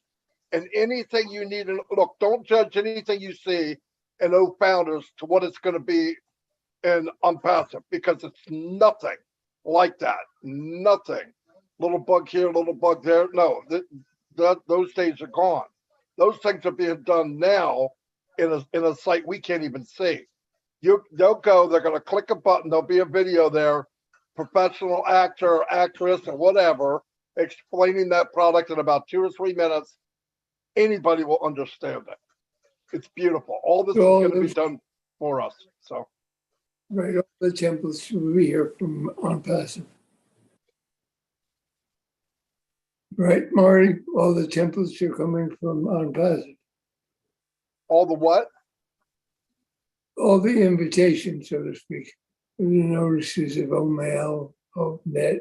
and anything you need. And look, don't judge anything you see in OFounders to what it's going to be in OnPassive, because it's nothing like that. Nothing. Little bug here, little bug there. No, those days are gone. Those things are being done now in a site we can't even see. They'll go, they're going to click a button, there'll be a video there, professional actor, actress, or whatever, explaining that product in about 2 or 3 minutes. Anybody will understand it. It's beautiful. All this is going to be done for us. So, right, all the templates will be here from OnPassive. Right, Marty, all the templates are coming from OnPassive. All the what? All the invitations, so to speak. The notices of Omail, ONet.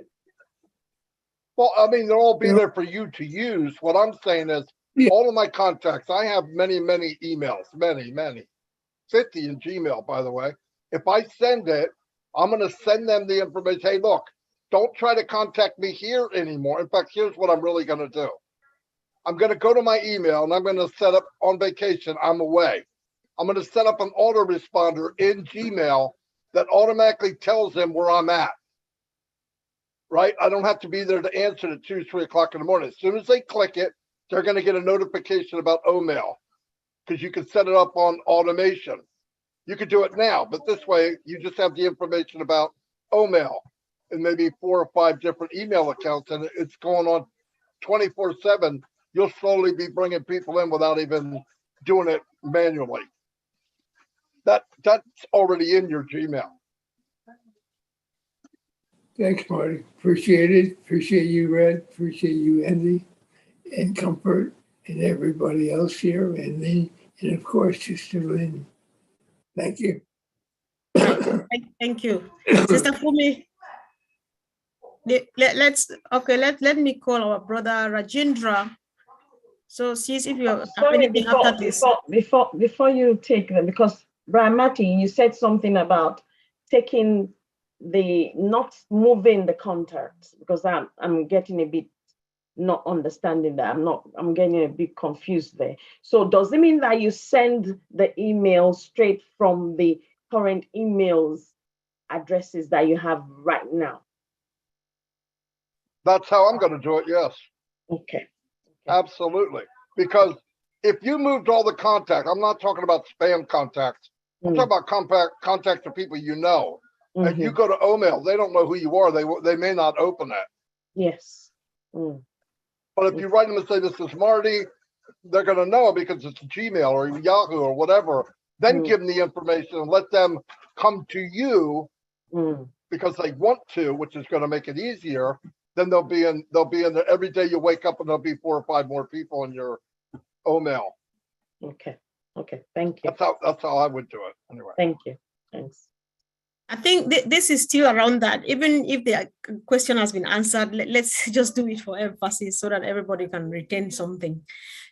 Well, I mean, they'll all be there for you to use. What I'm saying is, Yeah. All of my contacts, I have many, many emails, many, 50 in Gmail, by the way. If I send it, I'm going to send them the information. Hey, look, don't try to contact me here anymore. In fact, here's what I'm really going to do. I'm going to go to my email and I'm going to set up on vacation. I'm away. I'm going to set up an autoresponder in Gmail that automatically tells them where I'm at. Right? I don't have to be there to answer at 2, 3 o'clock in the morning. As soon as they click it, they're going to get a notification about OMail because you can set it up on automation. You could do it now, but this way you just have the information about OMail and maybe 4 or 5 different email accounts, and it's going on 24/7. You'll slowly be bringing people in without even doing it manually. That's already in your Gmail. Thanks, Marty. Appreciate it. Appreciate you, Red. Appreciate you, Andy, and Comfort, and everybody else here, and me, and of course, Sister Lynn. Thank you. Thank you. Sister Fumi, let me call our brother Rajendra. So see if you have Sorry, anything after this. before you take them, because Brian Martin, you said something about taking not moving the contacts, because I'm getting a bit not understanding that. I'm getting a bit confused there. So does it mean that you send the email straight from the current emails addresses that you have right now? That's how I'm going to do it. Yes. Okay. Absolutely. Because if you moved all the contacts, I'm not talking about spam contacts. I'm talking about contacts of people you know. And you go to OMail, they don't know who you are. They may not open it. Yes. But if you write them and say, this is Marty, they're going to know because it's Gmail or Yahoo or whatever. Then give them the information and let them come to you because they want to, which is going to make it easier. Then they'll be in there every day. You wake up and there'll be 4 or 5 more people in your OMail. Okay. Thank you. That's how I would do it. Anyway. Thank you. Thanks. I think this is still around that. Even if the question has been answered, let's just do it for emphasis so that everybody can retain something.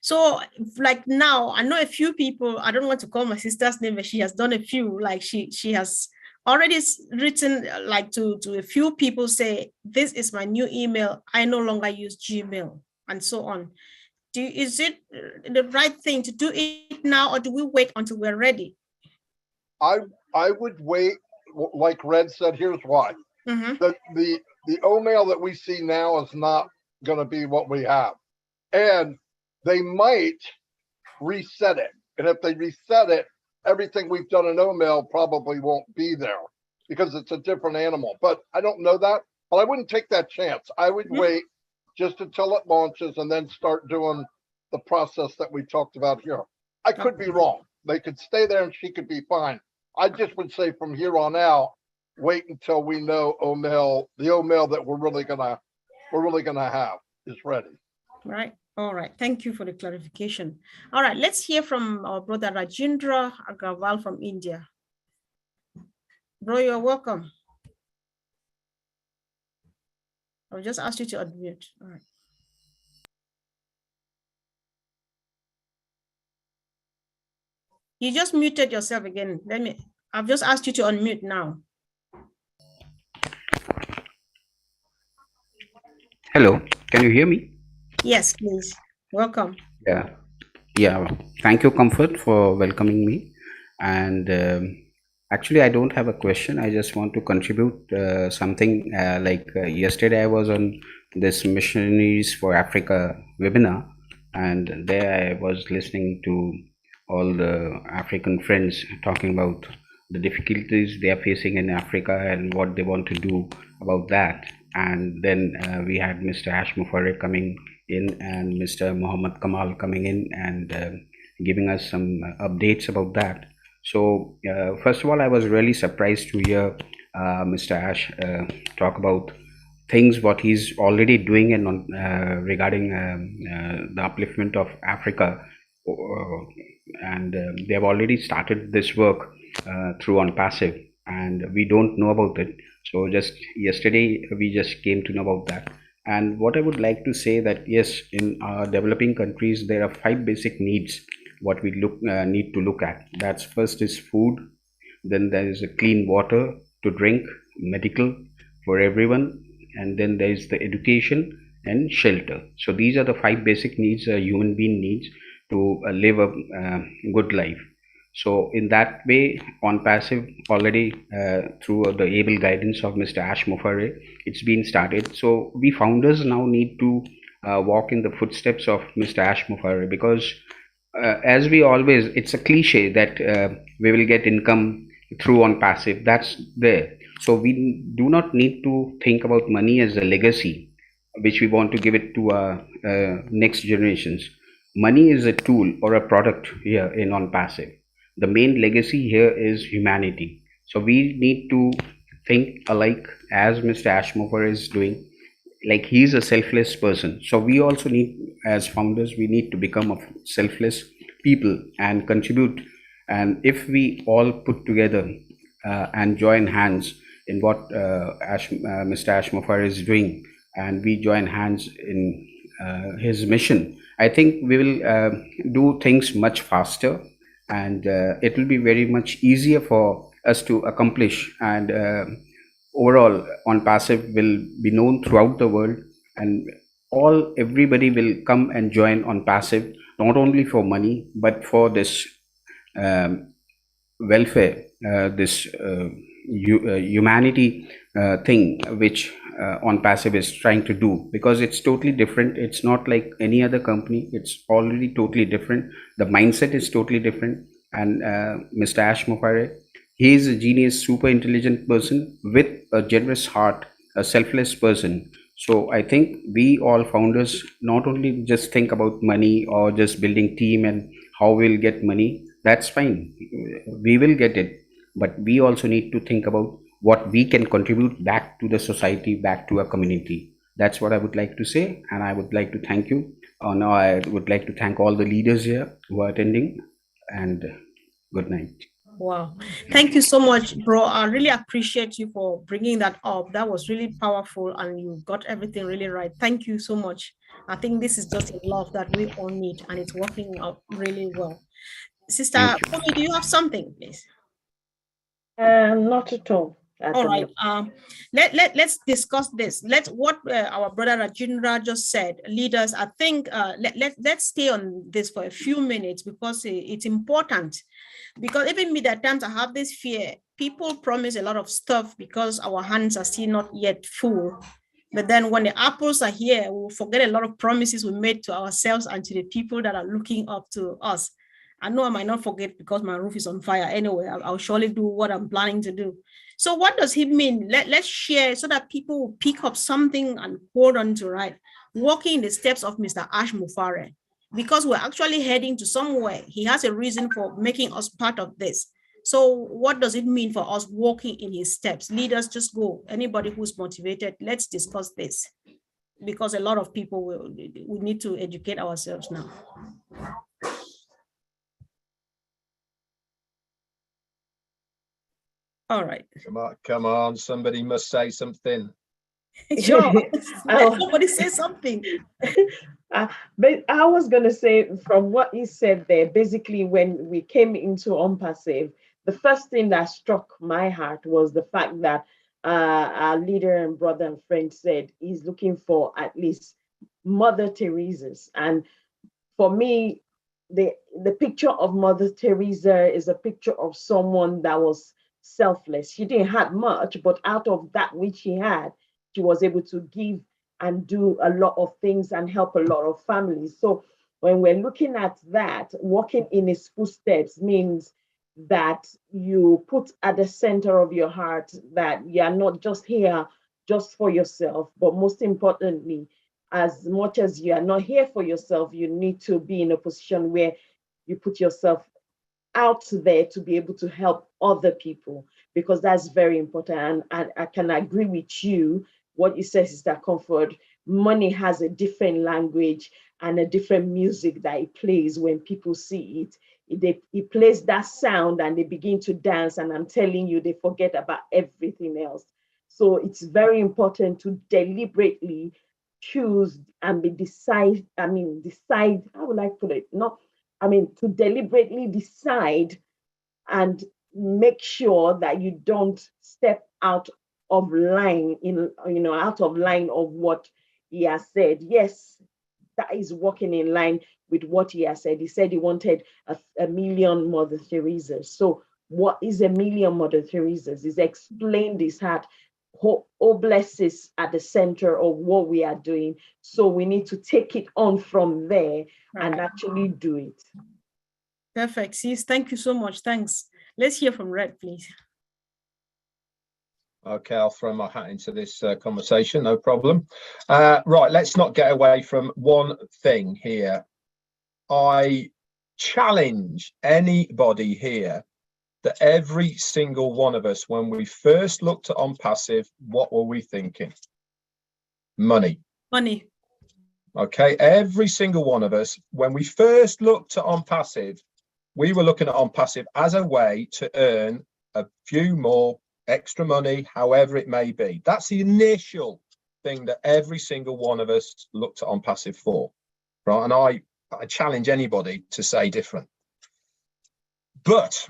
So like now, I know a few people, I don't want to call my sister's name, but she has done a few, like she has already written like to a few people say, this is my new email. I no longer use Gmail and so on. Is it the right thing to do it now, or do we wait until we're ready? I would wait. Like Red said, here's why. The OMail that we see now is not going to be what we have. And they might reset it. And if they reset it, everything we've done in OMail probably won't be there because it's a different animal. But I don't know that. But I wouldn't take that chance. I would wait just until it launches and then start doing the process that we talked about here. I could be wrong. They could stay there and she could be fine. I just would say from here on out, wait until we know the OMail that we're really gonna have is ready. Right. All right. Thank you for the clarification. All right. Let's hear from our brother Rajendra Agarwal from India. Bro, you're welcome. I'll just ask you to unmute. All right. You just muted yourself again. I've just asked you to unmute now. Hello, can you hear me? Yes, please. Welcome. Yeah. Thank you, Comfort, for welcoming me. And actually, I don't have a question. I just want to contribute something. Yesterday, I was on this Missionaries for Africa webinar, and there I was listening to all the African friends talking about the difficulties they are facing in Africa and what they want to do about that. And then we had Mr. Ash Mufareh coming in and Mr. Muhammad Kamal coming in and giving us some updates about that. So first of all, I was really surprised to hear Mr. Ash talk about things what he's already doing and regarding the upliftment of Africa. And they have already started this work through OnPassive, and we don't know about it. So just yesterday we just came to know about that. And what I would like to say that yes, in developing countries, there are 5 basic needs what we need to look at. That's first is food, then there is a clean water to drink, medical for everyone, and then there is the education and shelter. So these are the 5 basic needs a human being needs to live a good life. So in that way, on passive already through the able guidance of Mr. Ash Mufareh, it's been started. So we founders now need to walk in the footsteps of Mr. Ash Mufareh, because as we always, it's a cliche that we will get income through on passive. That's there. So we do not need to think about money as a legacy, which we want to give it to our next generations. Money is a tool or a product here in on passive. The main legacy here is humanity. So we need to think alike as Mr. Ash Mufareh is doing. Like he's a selfless person. So we also need, as founders, we need to become a selfless people and contribute. And if we all put together and join hands in what Mr. Ash Mufareh is doing, and we join hands in his mission, I think we will do things much faster, and it will be very much easier for us to accomplish. And overall, on passive will be known throughout the world, and everybody will come and join on passive, not only for money but for this welfare, this humanity thing which on passive is trying to do, because it's totally different. It's not like any other company. It's already totally different. The mindset is totally different. And Mr. Ash Mufareh, he is a genius, super intelligent person with a generous heart, a selfless person. So I think we all founders not only just think about money or just building team and how we'll get money. That's fine. We will get it. But we also need to think about what we can contribute back to the society, back to our community. That's what I would like to say. And I would like to thank you. Now I would like to thank all the leaders here who are attending, and good night. Wow. Thank you so much, bro. I really appreciate you for bringing that up. That was really powerful, and you got everything really right. Thank you so much. I think this is just a love that we all need, and it's working out really well. Sister Fumi, do you have something, please? Not at all. All right. Let's discuss this. What our brother Rajendra just said. Leaders, I think let's stay on this for a few minutes, because it's important. Because even me, there are times I have this fear. People promise a lot of stuff because our hands are still not yet full. But then when the apples are here, we'll forget a lot of promises we made to ourselves and to the people that are looking up to us. I know I might not forget because my roof is on fire. Anyway, I'll surely do what I'm planning to do. So what does he mean? Let's share so that people will pick up something and hold on to, right? Walking in the steps of Mr. Ash Mufareh, because we're actually heading to somewhere. He has a reason for making us part of this. So what does it mean for us walking in his steps? Leaders, just go. Anybody who's motivated, let's discuss this, because a lot of people we need to educate ourselves now. All right. Come on, somebody must say something. Sure, somebody say something. But I was going to say, from what he said there, basically when we came into On Passive, the first thing that struck my heart was the fact that our leader and brother and friend said he's looking for at least Mother Teresa's. And for me, the picture of Mother Teresa is a picture of someone that was selfless. She didn't have much, but out of that which she had, she was able to give and do a lot of things and help a lot of families. So when we're looking at that, walking in his footsteps means that you put at the center of your heart that you're not just here just for yourself, but most importantly, as much as you are not here for yourself, you need to be in a position where you put yourself out there to be able to help other people, because that's very important. And I can agree with you, what you said, Sister Comfort. Money has a different language and a different music that it plays when people see it. It plays that sound and they begin to dance, and I'm telling you, they forget about everything else. So it's very important to deliberately choose and decide, how would I put it? To deliberately decide and make sure that you don't step out of line out of line of what he has said. Yes, that is working in line with what he has said. He said he wanted a million Mother Teresas. So what is a million Mother Teresas? He's explained his heart. Blesses at the center of what we are doing. So we need to take it on from there and actually do it. Perfect. Sis, thank you so much. Thanks. Let's hear from Red, please. Okay, I'll throw my hat into this conversation, no problem. Right, let's not get away from one thing here. I challenge anybody here that every single one of us, when we first looked at OnPassive, what were we thinking? Money. Money. Okay, every single one of us, when we first looked at OnPassive, we were looking at OnPassive as a way to earn a few more extra money, however it may be. That's the initial thing that every single one of us looked at OnPassive for, right? And I challenge anybody to say different. But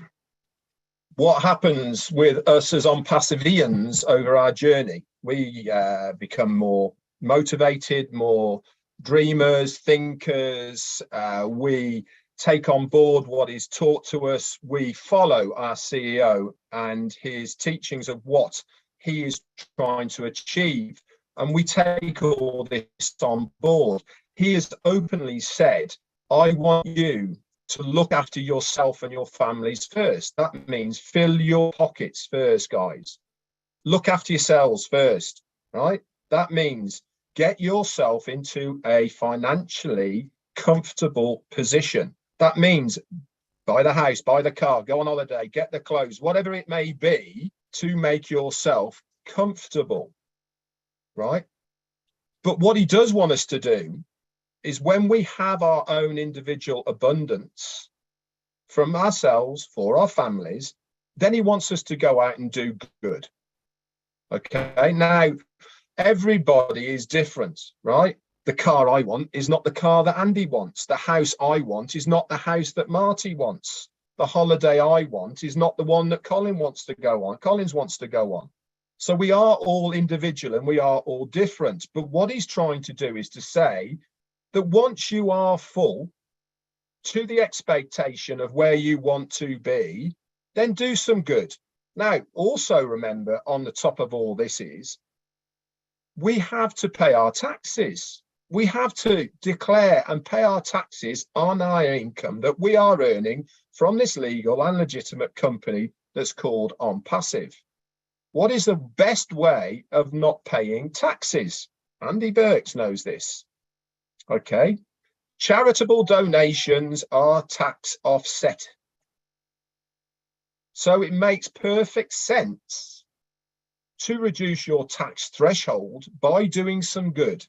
what happens with us as OnPassivians over our journey? We become more motivated, more dreamers, thinkers. We take on board what is taught to us. We follow our CEO and his teachings of what he is trying to achieve, and we take all this on board. He has openly said, I want you to look after yourself and your families first. That means fill your pockets first, guys. Look after yourselves first, right? That means get yourself into a financially comfortable position. That means buy the house, buy the car, go on holiday, get the clothes, whatever it may be, to make yourself comfortable, right? But what he does want us to do is, when we have our own individual abundance from ourselves for our families, then he wants us to go out and do good. Okay, now everybody is different, right? The car I want is not the car that Andy wants. The house I want is not the house that Marty wants. The holiday I want is not the one that Collins wants to go on. So we are all individual and we are all different. But what he's trying to do is to say that once you are full to the expectation of where you want to be, then do some good. Now, also remember, on the top of all this is, we have to pay our taxes. We have to declare and pay our taxes on our income that we are earning from this legal and legitimate company that's called OnPassive. What is the best way of not paying taxes? Andy Burks knows this. Okay, charitable donations are tax offset. So it makes perfect sense to reduce your tax threshold by doing some good.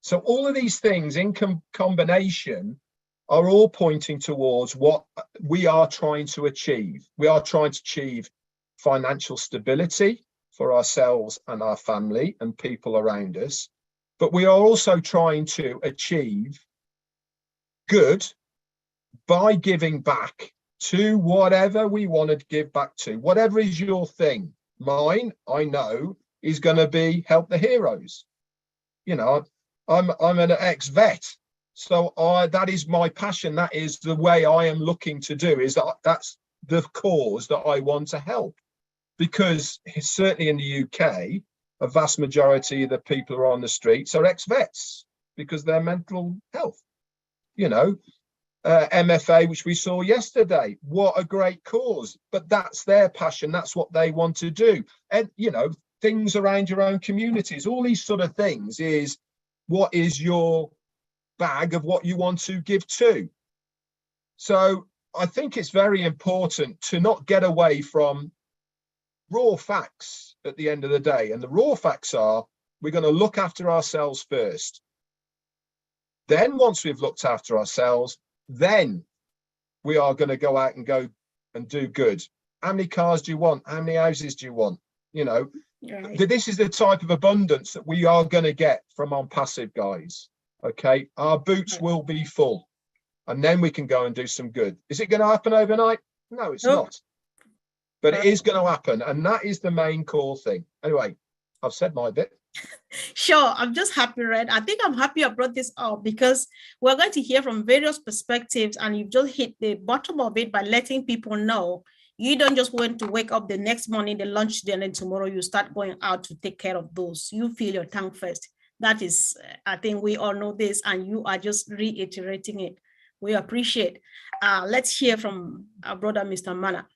So all of these things in combination are all pointing towards what we are trying to achieve. We are trying to achieve financial stability for ourselves and our family and people around us. But we are also trying to achieve good by giving back to whatever we want to give back to. Whatever is your thing. Mine, I know, is going to be help the heroes. You know, I'm an ex-vet. So that is my passion. That is the way I am looking to do, is that's the cause that I want to help. Because certainly in the UK, a vast majority of the people who are on the streets are ex-vets because their mental health, you know, MFA, which we saw yesterday, what a great cause, but that's their passion. That's what they want to do. And, you know, things around your own communities, all these sort of things is what is your bag of what you want to give to. So I think it's very important to not get away from raw facts at the end of the day. And the raw facts are, we're going to look after ourselves first. Then once we've looked after ourselves, then we are going to go out and do good. How many cars do you want? How many houses do you want? You know, Right. This is the type of abundance that we are going to get from On Passive, guys. Okay, our boots will be full, and then we can go and do some good. Is it going to happen overnight? No, it's Nope. not. But it is going to happen, and that is the main core thing. Anyway, I've said my bit. Sure, I'm just happy, Red. I think I'm happy I brought this up because we're going to hear from various perspectives, and you've just hit the bottom of it by letting people know you don't just want to wake up the next morning, the lunch, and then tomorrow you start going out to take care of those. You fill your tank first. That is, I think we all know this, and you are just reiterating it. We appreciate. Let's hear from our brother, Mr. Mana.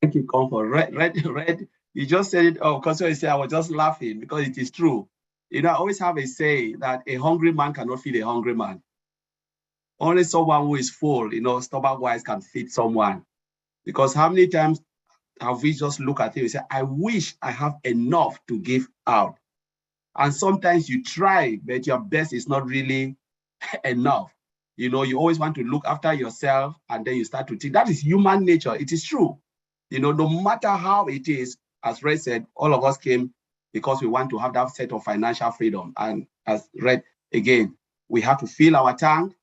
Thank you, Comfort. Red, you just said it. Oh, because you said I was just laughing because it is true. You know, I always have a say that a hungry man cannot feed a hungry man. Only someone who is full, you know, stomach-wise can feed someone. Because how many times have we just looked at it and say, I wish I have enough to give out. And sometimes you try, but your best is not really enough. You know, you always want to look after yourself, and then you start to think that is human nature. It is true. You know, no matter how it is, as Red said, all of us came because we want to have that set of financial freedom. And as Red, again, we have to fill our tank,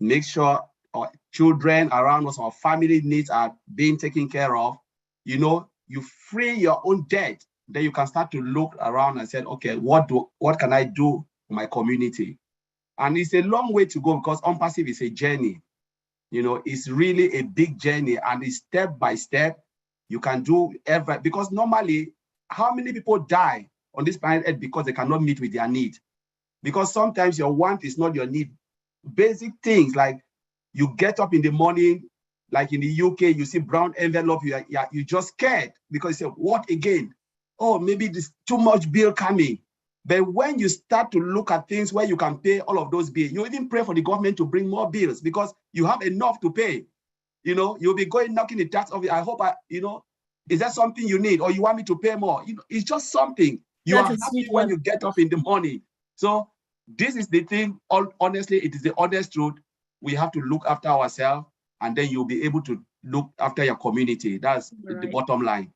make sure our children around us, our family needs are being taken care of. You know, you free your own debt, then you can start to look around and say, okay, what can I do for my community? And it's a long way to go because On Passive is a journey. You know, it's really a big journey, and it's step by step. You can do because normally, how many people die on this planet Earth because they cannot meet with their need? Because sometimes your want is not your need. Basic things like you get up in the morning, like in the UK, you see brown envelope, you just scared because you say, what again? Oh, maybe there's too much bill coming. But when you start to look at things where you can pay all of those bills, you even pray for the government to bring more bills because you have enough to pay. You know, you'll be going knocking the tax office. I hope you know, is that something you need or you want me to pay more? You know, it's just something. You are happy when you get up in the morning. So this is the thing. Honestly, it is the honest truth. We have to look after ourselves, and then you'll be able to look after your community. That's the bottom line.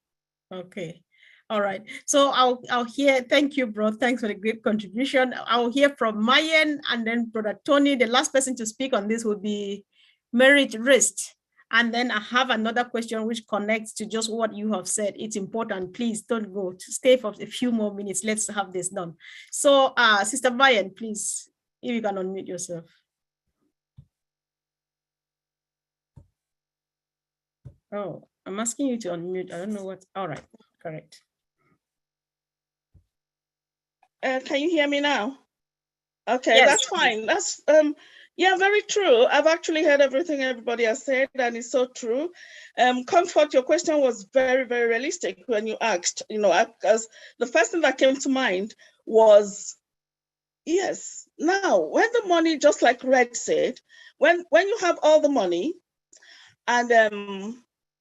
Okay. All right. So I'll hear. Thank you, bro. Thanks for the great contribution. I'll hear from Mayen and then Brother Tony. The last person to speak on this will be Merit Wrist. And then I have another question which connects to just what you have said. It's important. Please don't go. Stay for a few more minutes. Let's have this done. So, Sister Mayen, please, if you can unmute yourself. Oh, I'm asking you to unmute. I don't know what. All right, correct. Can you hear me now? Okay, Yes. that's fine. That's yeah, very true. I've actually heard everything everybody has said, and it's so true. Comfort, your question was very, very realistic when you asked, you know, because the first thing that came to mind was, yes, now when the money, just like Red said, when you have all the money and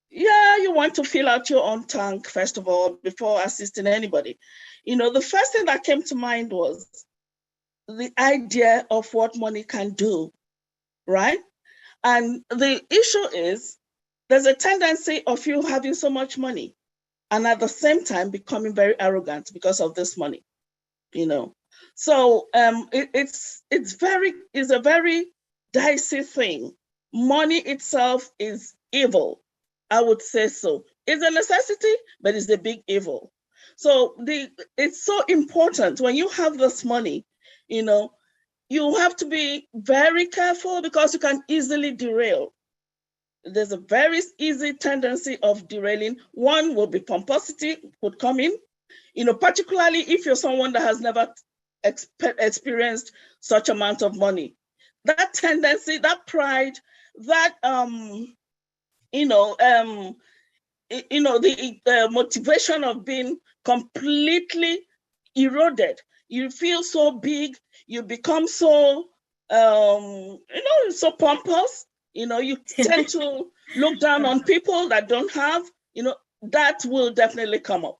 yeah, you want to fill out your own tank, first of all, before assisting anybody. You know, the first thing that came to mind was the idea of what money can do, right? And the issue is there's a tendency of you having so much money and at the same time becoming very arrogant because of this money, you know? So it's a very dicey thing. Money itself is evil, I would say so. It's a necessity, but it's a big evil. So it's so important when you have this money, you know, you have to be very careful because you can easily derail. There's a very easy tendency of derailing. One will be pomposity would come in, you know, particularly if you're someone that has never experienced such amount of money. That tendency, that pride, that, the motivation of being completely eroded. You feel so big, you become so, so pompous, you know, you tend to look down on people that don't have, you know, that will definitely come up.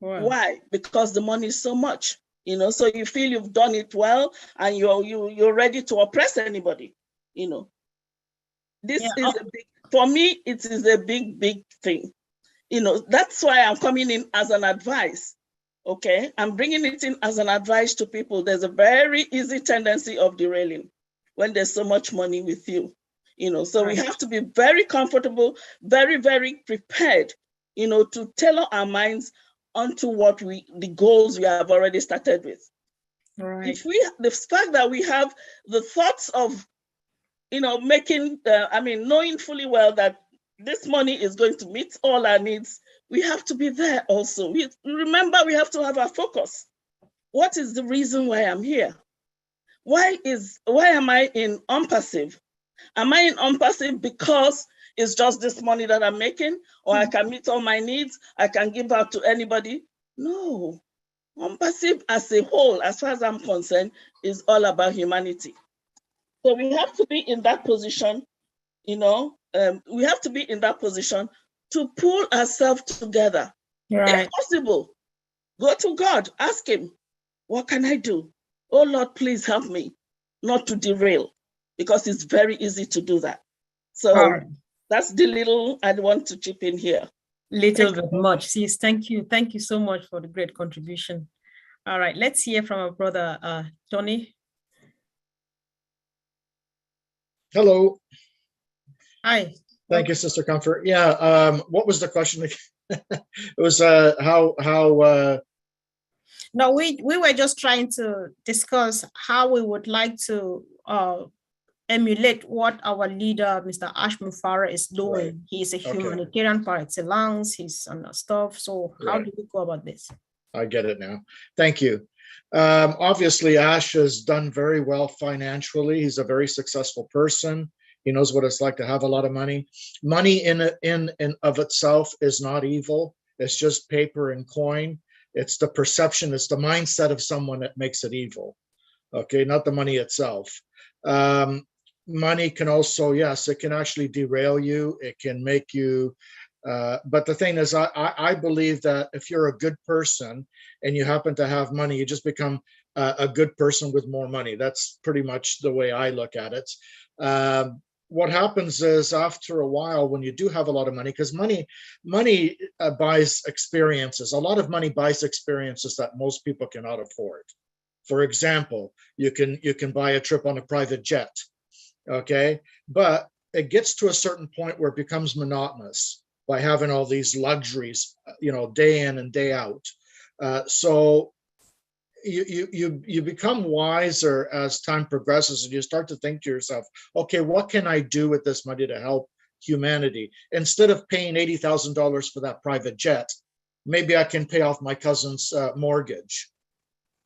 Wow. Why? Because the money is so much, you know, so you feel you've done it well and you're ready to oppress anybody, you know. This is a big, for me, it is a big, big thing. That's why I'm coming in as an advice. Okay, I'm bringing it in as an advice to people. There's a very easy tendency of derailing when there's so much money with you. So we have to be very comfortable, very, very prepared, to tailor our minds onto the goals we have already started with. Right. The fact that we have the thoughts of, knowing fully well that this money is going to meet all our needs, we have to be there also. Remember, we have to have our focus. What is the reason why I'm here? Why am I in unpassive? Am I in unpassive because it's just this money that I'm making, or I can meet all my needs, I can give out to anybody? No. Unpassive as a whole, as far as I'm concerned, is all about humanity. So we have to be in that position, we have to be in that position to pull ourselves together. Right. If possible, go to God, ask him, what can I do? Oh Lord, please help me not to derail, because it's very easy to do that. So that's the little I want to chip in here. Little bit much. Sis, thank you. Thank you so much for the great contribution. All right, let's hear from our brother, Tony. Hello. Hi. Thank you, Sister Comfort. Yeah. What was the question? It was how. No, we were just trying to discuss how we would like to emulate what our leader, Mr. Ashman Farah, is doing. Right. He's a humanitarian par excellence. He's on the stuff. So how do we go about this? I get it now. Thank you. Obviously, Ash has done very well financially. He's a very successful person. He knows what it's like to have a lot of money. Money in of itself is not evil. It's just paper and coin. It's the perception, it's the mindset of someone that makes it evil. Okay, not the money itself. Money can also, yes, it can actually derail you. It can make you, but the thing is, I believe that if you're a good person and you happen to have money, you just become a good person with more money. That's pretty much the way I look at it. What happens is after a while, when you do have a lot of money, because money buys experiences. A lot of money buys experiences that most people cannot afford. For example, you can buy a trip on a private jet, okay? But it gets to a certain point where it becomes monotonous by having all these luxuries, day in and day out. So you become wiser as time progresses, and you start to think to yourself, okay, what can I do with this money to help humanity? Instead of paying $80,000 for that private jet, maybe I can pay off my cousin's mortgage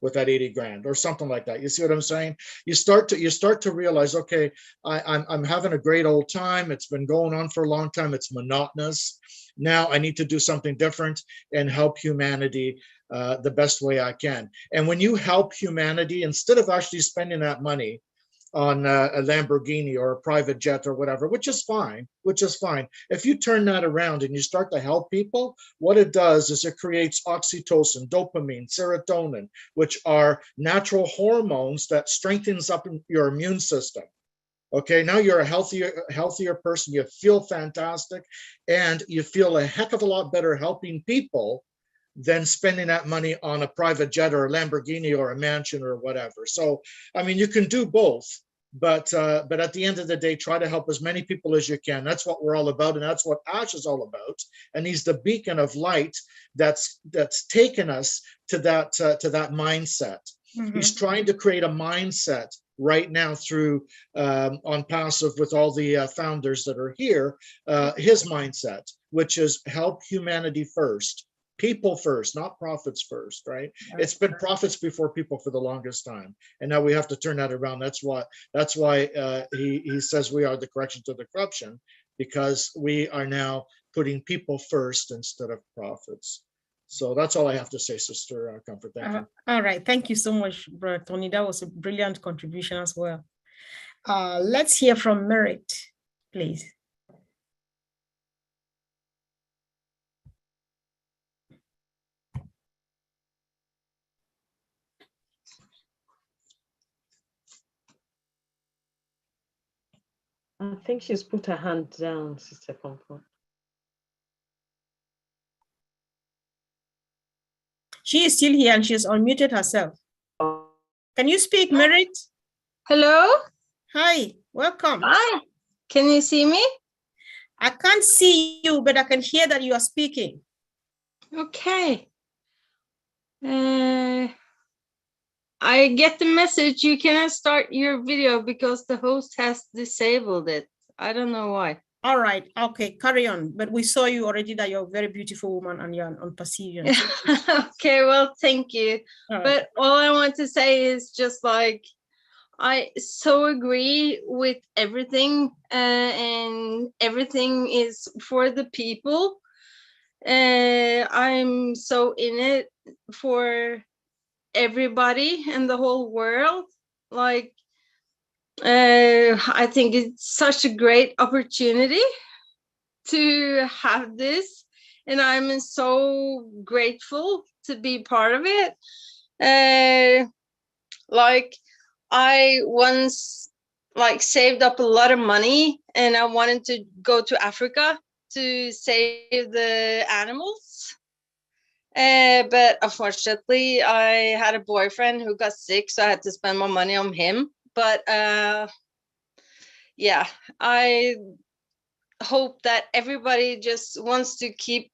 with that 80 grand or something like that. You see what I'm saying? You start to realize, okay, I'm having a great old time. It's been going on for a long time. It's monotonous. Now I need to do something different and help humanity the best way I can. And when you help humanity, instead of actually spending that money on a Lamborghini or a private jet or whatever, which is fine. If you turn that around and you start to help people, what it does is it creates oxytocin, dopamine, serotonin, which are natural hormones that strengthens up your immune system. Okay, now you're a healthier person, you feel fantastic, and you feel a heck of a lot better helping people than spending that money on a private jet or a Lamborghini or a mansion or whatever. So, I mean, you can do both, but at the end of the day, try to help as many people as you can. That's what we're all about, and that's what Ash is all about. And he's the beacon of light that's taken us to that mindset. Mm-hmm. He's trying to create a mindset right now through on Passive with all the founders that are here, his mindset, which is help humanity first. People first, not profits first, right? It's been profits before people for the longest time, and now we have to turn that around. That's why he says we are the correction to the corruption, because we are now putting people first instead of profits. So that's all I have to say, Sister Comfort. Thank you. All right, thank you so much, Brother Tony. That was a brilliant contribution as well. Let's hear from Merit, please. I think she's put her hand down, Sister Comfort. She is still here and she's unmuted herself. Can you speak, Merit? Hello. Hi, welcome. Hi. Can you see me? I can't see you, but I can hear that you are speaking. Okay. I get the message you cannot start your video because the host has disabled it. I don't know why. All right. Okay, carry on. But we saw you already that you're a very beautiful woman and you're on Pacifian. Okay, well, thank you. All right. But all I want to say is just like, I so agree with everything, and everything is for the people. I'm so in it for everybody in the whole world. Like, I think it's such a great opportunity to have this, and I'm so grateful to be part of it. Like, I once saved up a lot of money and I wanted to go to Africa to save the animals. But unfortunately, I had a boyfriend who got sick, so I had to spend my money on him. But yeah, I hope that everybody just wants to keep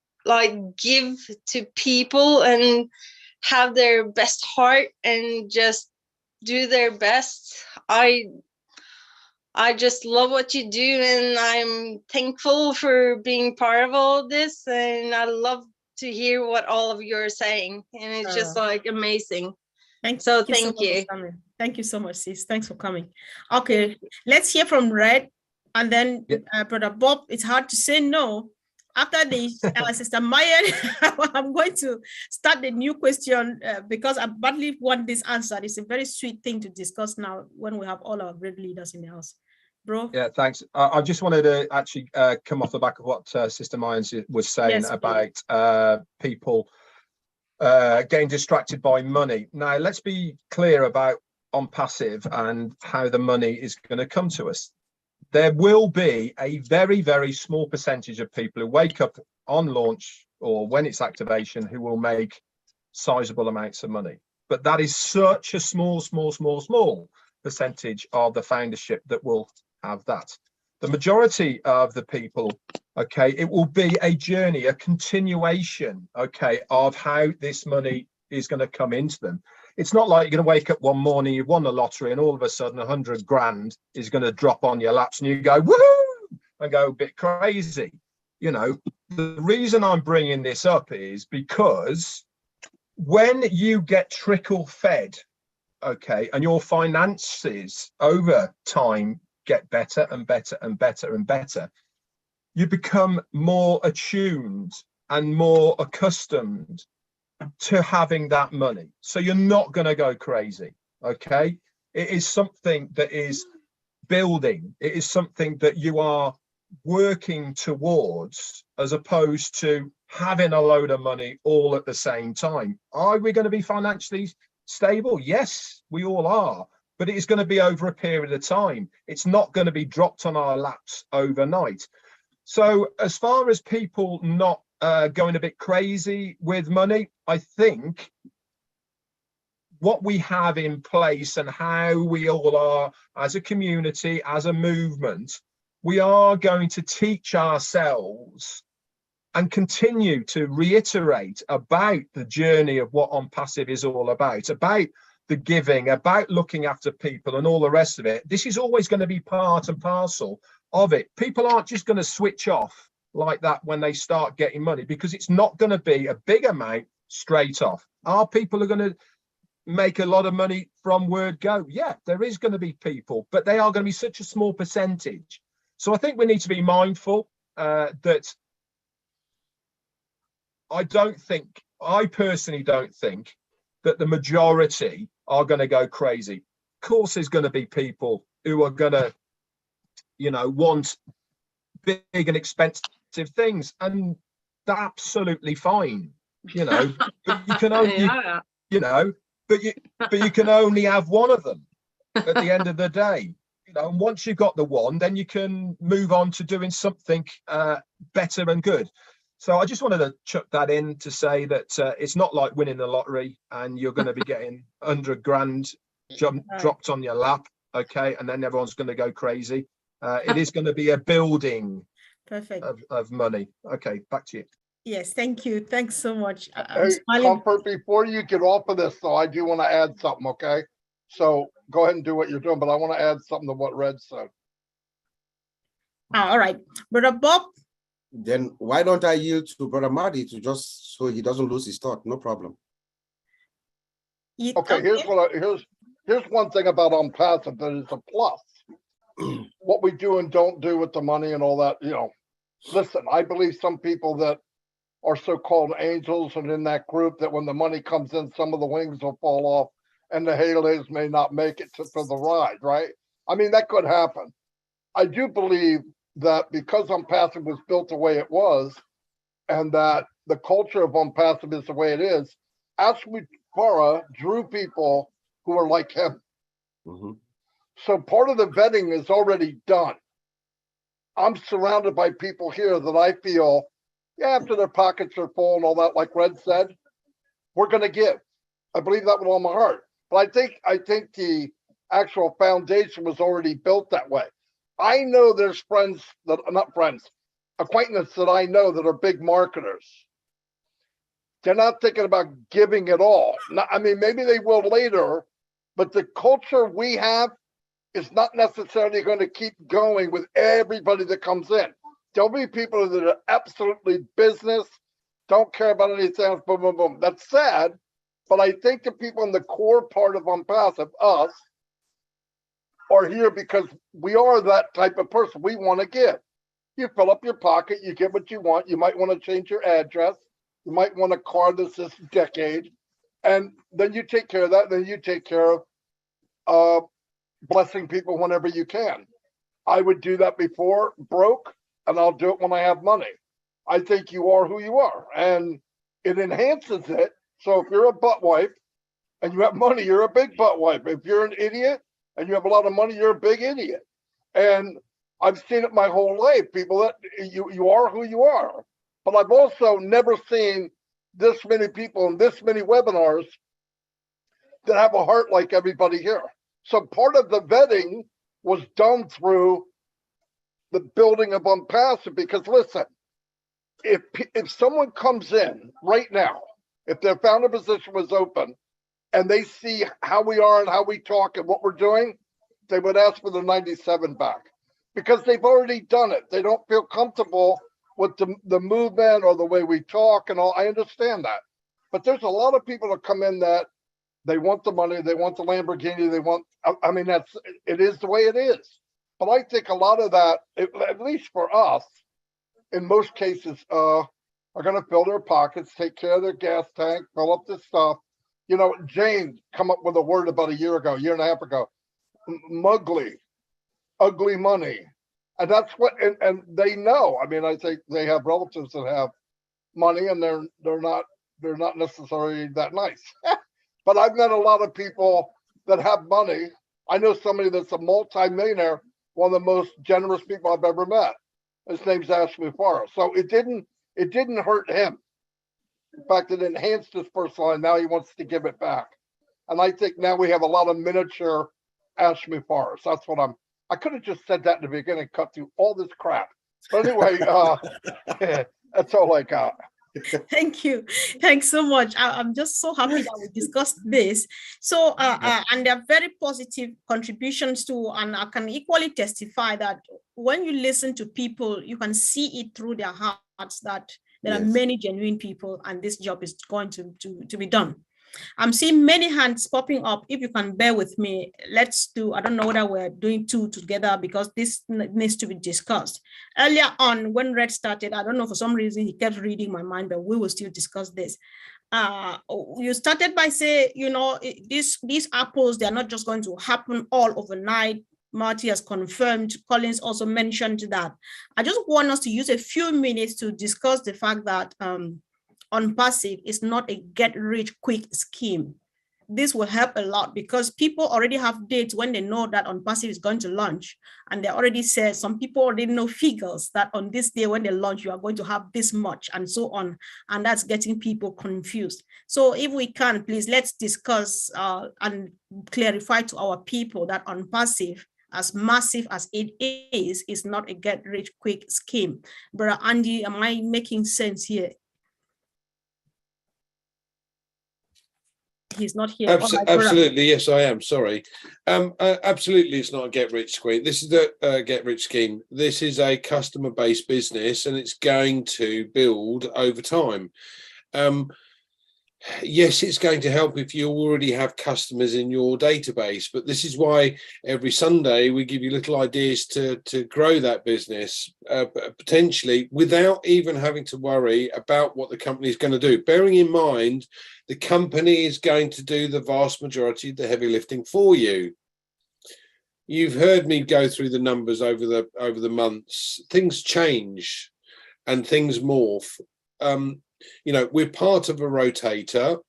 give to people and have their best heart and just do their best. I just love what you do, and I'm thankful for being part of all of this, and I love to hear what all of you are saying, and it's just amazing. Thank you. Thank you so much, sis. Thanks for coming. Okay, let's hear from Red, and then Brother Bob. It's hard to say no. After the Sister Maya, I'm going to start the new question because I badly want this answered. It's a very sweet thing to discuss now when we have all our great leaders in the house. Bro? Yeah, thanks. I just wanted to actually come off the back of what Sister Maya was saying about people getting distracted by money. Now, let's be clear about on passive and how the money is going to come to us. There will be a very, very small percentage of people who wake up on launch or when it's activation who will make sizable amounts of money. But that is such a small percentage of the foundership that will have that. The majority of the people, okay, it will be a journey, a continuation, okay, of how this money is going to come into them. It's not like you're going to wake up one morning, you've won the lottery, and all of a sudden 100 grand is going to drop on your laps and you go, woohoo, and go a bit crazy. You know, the reason I'm bringing this up is because when you get trickle fed, okay, and your finances over time get better and better and better and better, you become more attuned and more accustomed to having that money. So you're not going to go crazy, okay? It is something that is building. It is something that you are working towards, as opposed to having a load of money all at the same time. Are we going to be financially stable? Yes, we all are, but it is going to be over a period of time. It's not going to be dropped on our laps overnight. So as far as people not going a bit crazy with money, I think what we have in place and how we all are as a community, as a movement, we are going to teach ourselves and continue to reiterate about the journey of what On Passive is all about the giving, about looking after people and all the rest of it. This is always going to be part and parcel of it. People aren't just going to switch off like that when they start getting money, because it's not going to be a big amount straight off. Our people are going to make a lot of money from word go. Yeah, there is going to be people, but they are going to be such a small percentage. So I think we need to be mindful that I personally don't think that the majority are going to go crazy. Of course, there's going to be people who are going to, you know, want big and expensive things, and that's absolutely fine, you know. But you can only, you know, but you can only have one of them at the end of the day, you know. And once you've got the one, then you can move on to doing something better and good. So I just wanted to chuck that in to say that it's not like winning the lottery and you're going to be getting 100 grand dropped on your lap, okay, and then everyone's going to go crazy. It is going to be a building of money. Okay, back to you. Yes, thank you. Thanks so much. Hey, Comfort, before you get off of this, though, I do want to add something, okay? So go ahead and do what you're doing, but I want to add something to what Red said. All right, Brother Bob. Then why don't I yield to Brother Marty to just so he doesn't lose his thought? No problem. Okay, here's one thing about OnPassive that is a plus. What we do and don't do with the money and all that, you know. Listen, I believe some people that are so-called angels and in that group that when the money comes in, some of the wings will fall off and the halos may not make it for the ride, right? I mean, that could happen. I do believe that because OnPassive was built the way it was and that the culture of OnPassive is the way it is, Ashmi Farah drew people who are like him. Mm-hmm. So part of the vetting is already done. I'm surrounded by people here that I feel, yeah, after their pockets are full and all that, like Red said, we're going to give. I believe that with all my heart. But I think the actual foundation was already built that way. I know there's friends that are not friends, acquaintances that I know that are big marketers. They're not thinking about giving it all. I mean, maybe they will later, but the culture we have is not necessarily going to keep going with everybody that comes in. There'll be people that are absolutely business, don't care about anything else, boom, boom, boom. That's sad, but I think the people in the core part of OnPassive, us, are here because we are that type of person. We want to give. You fill up your pocket, you get what you want. You might want to change your address. You might want a car this decade. And then you take care of that. Then you take care of blessing people whenever you can. I would do that before broke, and I'll do it when I have money. I think you are who you are, and it enhances it. So if you're a butt wipe and you have money, you're a big butt wipe. If you're an idiot and you have a lot of money, you're a big idiot. And I've seen it my whole life, people that you are who you are. But I've also never seen this many people in this many webinars that have a heart like everybody here. So part of the vetting was done through the building of OnPassive, because listen, if someone comes in right now, if their founder position was open and they see how we are and how we talk and what we're doing, they would ask for the 97 back because they've already done it. They don't feel comfortable with the movement or the way we talk and all. I understand that. But there's a lot of people that come in that they want the money, they want the Lamborghini, they want, I mean, it is the way it is. But I think a lot of that, at least for us, in most cases, are going to fill their pockets, take care of their gas tank, fill up this stuff. You know, Jane come up with a word about a year and a half ago, mugly, ugly money. And that's what, and they know. I mean, I think they have relatives that have money and they're not necessarily that nice. But I've met a lot of people that have money. I know somebody that's a multi-millionaire, one of the most generous people I've ever met. His name's Ashmi Farah. So it didn't hurt him. In fact, it enhanced his personal life. Now he wants to give it back. And I think now we have a lot of miniature Ashmi Farah. So that's what I could have just said that in the beginning, cut through all this crap. But anyway, that's all I got. Thank you. Thanks so much. I'm just so happy that we discussed this. So, and there are very positive contributions too. And I can equally testify that when you listen to people, you can see it through their hearts that there are many genuine people and this job is going to be done. I'm seeing many hands popping up. If you can bear with me, let's do, I don't know whether we're doing two together because this needs to be discussed. Earlier on, when Red started, I don't know, for some reason, he kept reading my mind, but we will still discuss this. You started by saying, you know, these apples, they're not just going to happen all overnight. Marty has confirmed, Collins also mentioned that. I just want us to use a few minutes to discuss the fact that OnPassive is not a get-rich-quick scheme. this will help a lot because people already have dates when they know that OnPassive is going to launch. And they already said, some people already know figures that on this day when they launch, you are going to have this much and so on. And that's getting people confused. So if we can, please, let's discuss and clarify to our people that OnPassive, as massive as it is not a get rich quick scheme. Brother Andy, am I making sense here? He's not here. Absolutely, yes, I am. Sorry. Absolutely, it's not a get rich scheme. This is the get rich scheme. This is a customer based business, and it's going to build over time. Yes, it's going to help if you already have customers in your database, but this is why every Sunday we give you little ideas to grow that business potentially without even having to worry about what the company is going to do. Bearing in mind, the company is going to do the vast majority of the heavy lifting for you. You've heard me go through the numbers over the months. Things change and things morph. You know, we're part of a rotator,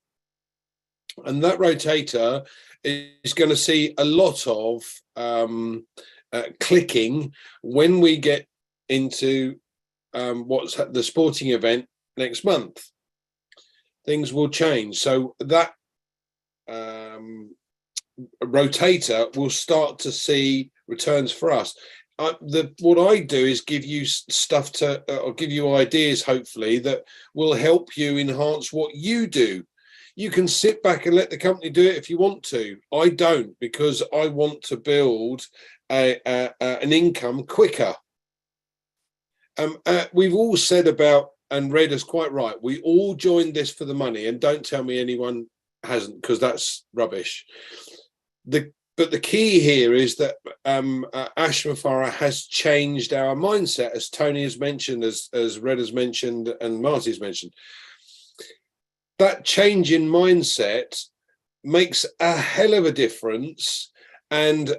and that rotator is going to see a lot of clicking when we get into what's the sporting event next month. Things will change. So that rotator will start to see returns for us. What I do is give you stuff to, or give you ideas, hopefully, that will help you enhance what you do. You can sit back and let the company do it if you want to. I don't, because I want to build an income quicker. We've all said about, and Red is quite right, we all joined this for the money, and don't tell me anyone hasn't, because that's rubbish. But the key here is that Ashma Farah has changed our mindset, as Tony has mentioned, as Red has mentioned, and Marty's mentioned. That change in mindset makes a hell of a difference, and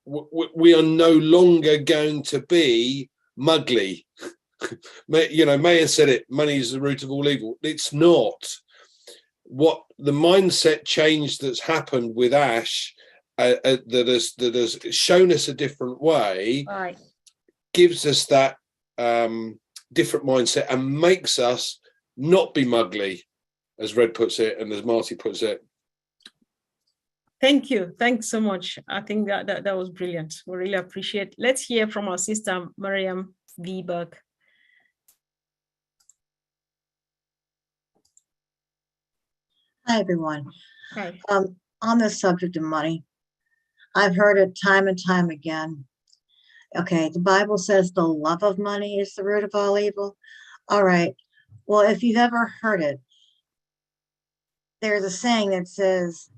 we are no longer going to be muggly. You know, Mayer said it, money is the root of all evil. It's not. What the mindset change that's happened with Ash that has shown us a different way, right, gives us that different mindset and makes us not be muggly, as Red puts it and as Marty puts it. Thank you. Thanks so much. I think that was brilliant. We really appreciate. Let's hear from our sister, Mariam Viberg. Hi, everyone. Hi. On the subject of money, I've heard it time and time again. Okay, the Bible says the love of money is the root of all evil. All right. Well, if you've ever heard it, there's a saying that says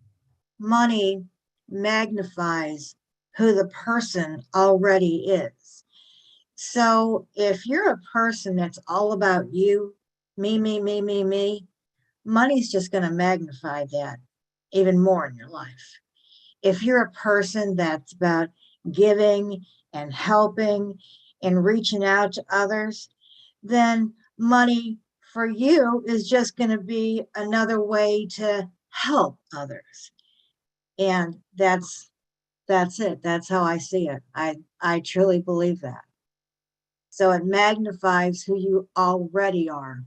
money magnifies who the person already is. So if you're a person that's all about you, me, money's just going to magnify that even more in your life. If you're a person that's about giving and helping and reaching out to others, then money for you is just going to be another way to help others. And that's it. That's how I see it. I truly believe that. So it magnifies who you already are.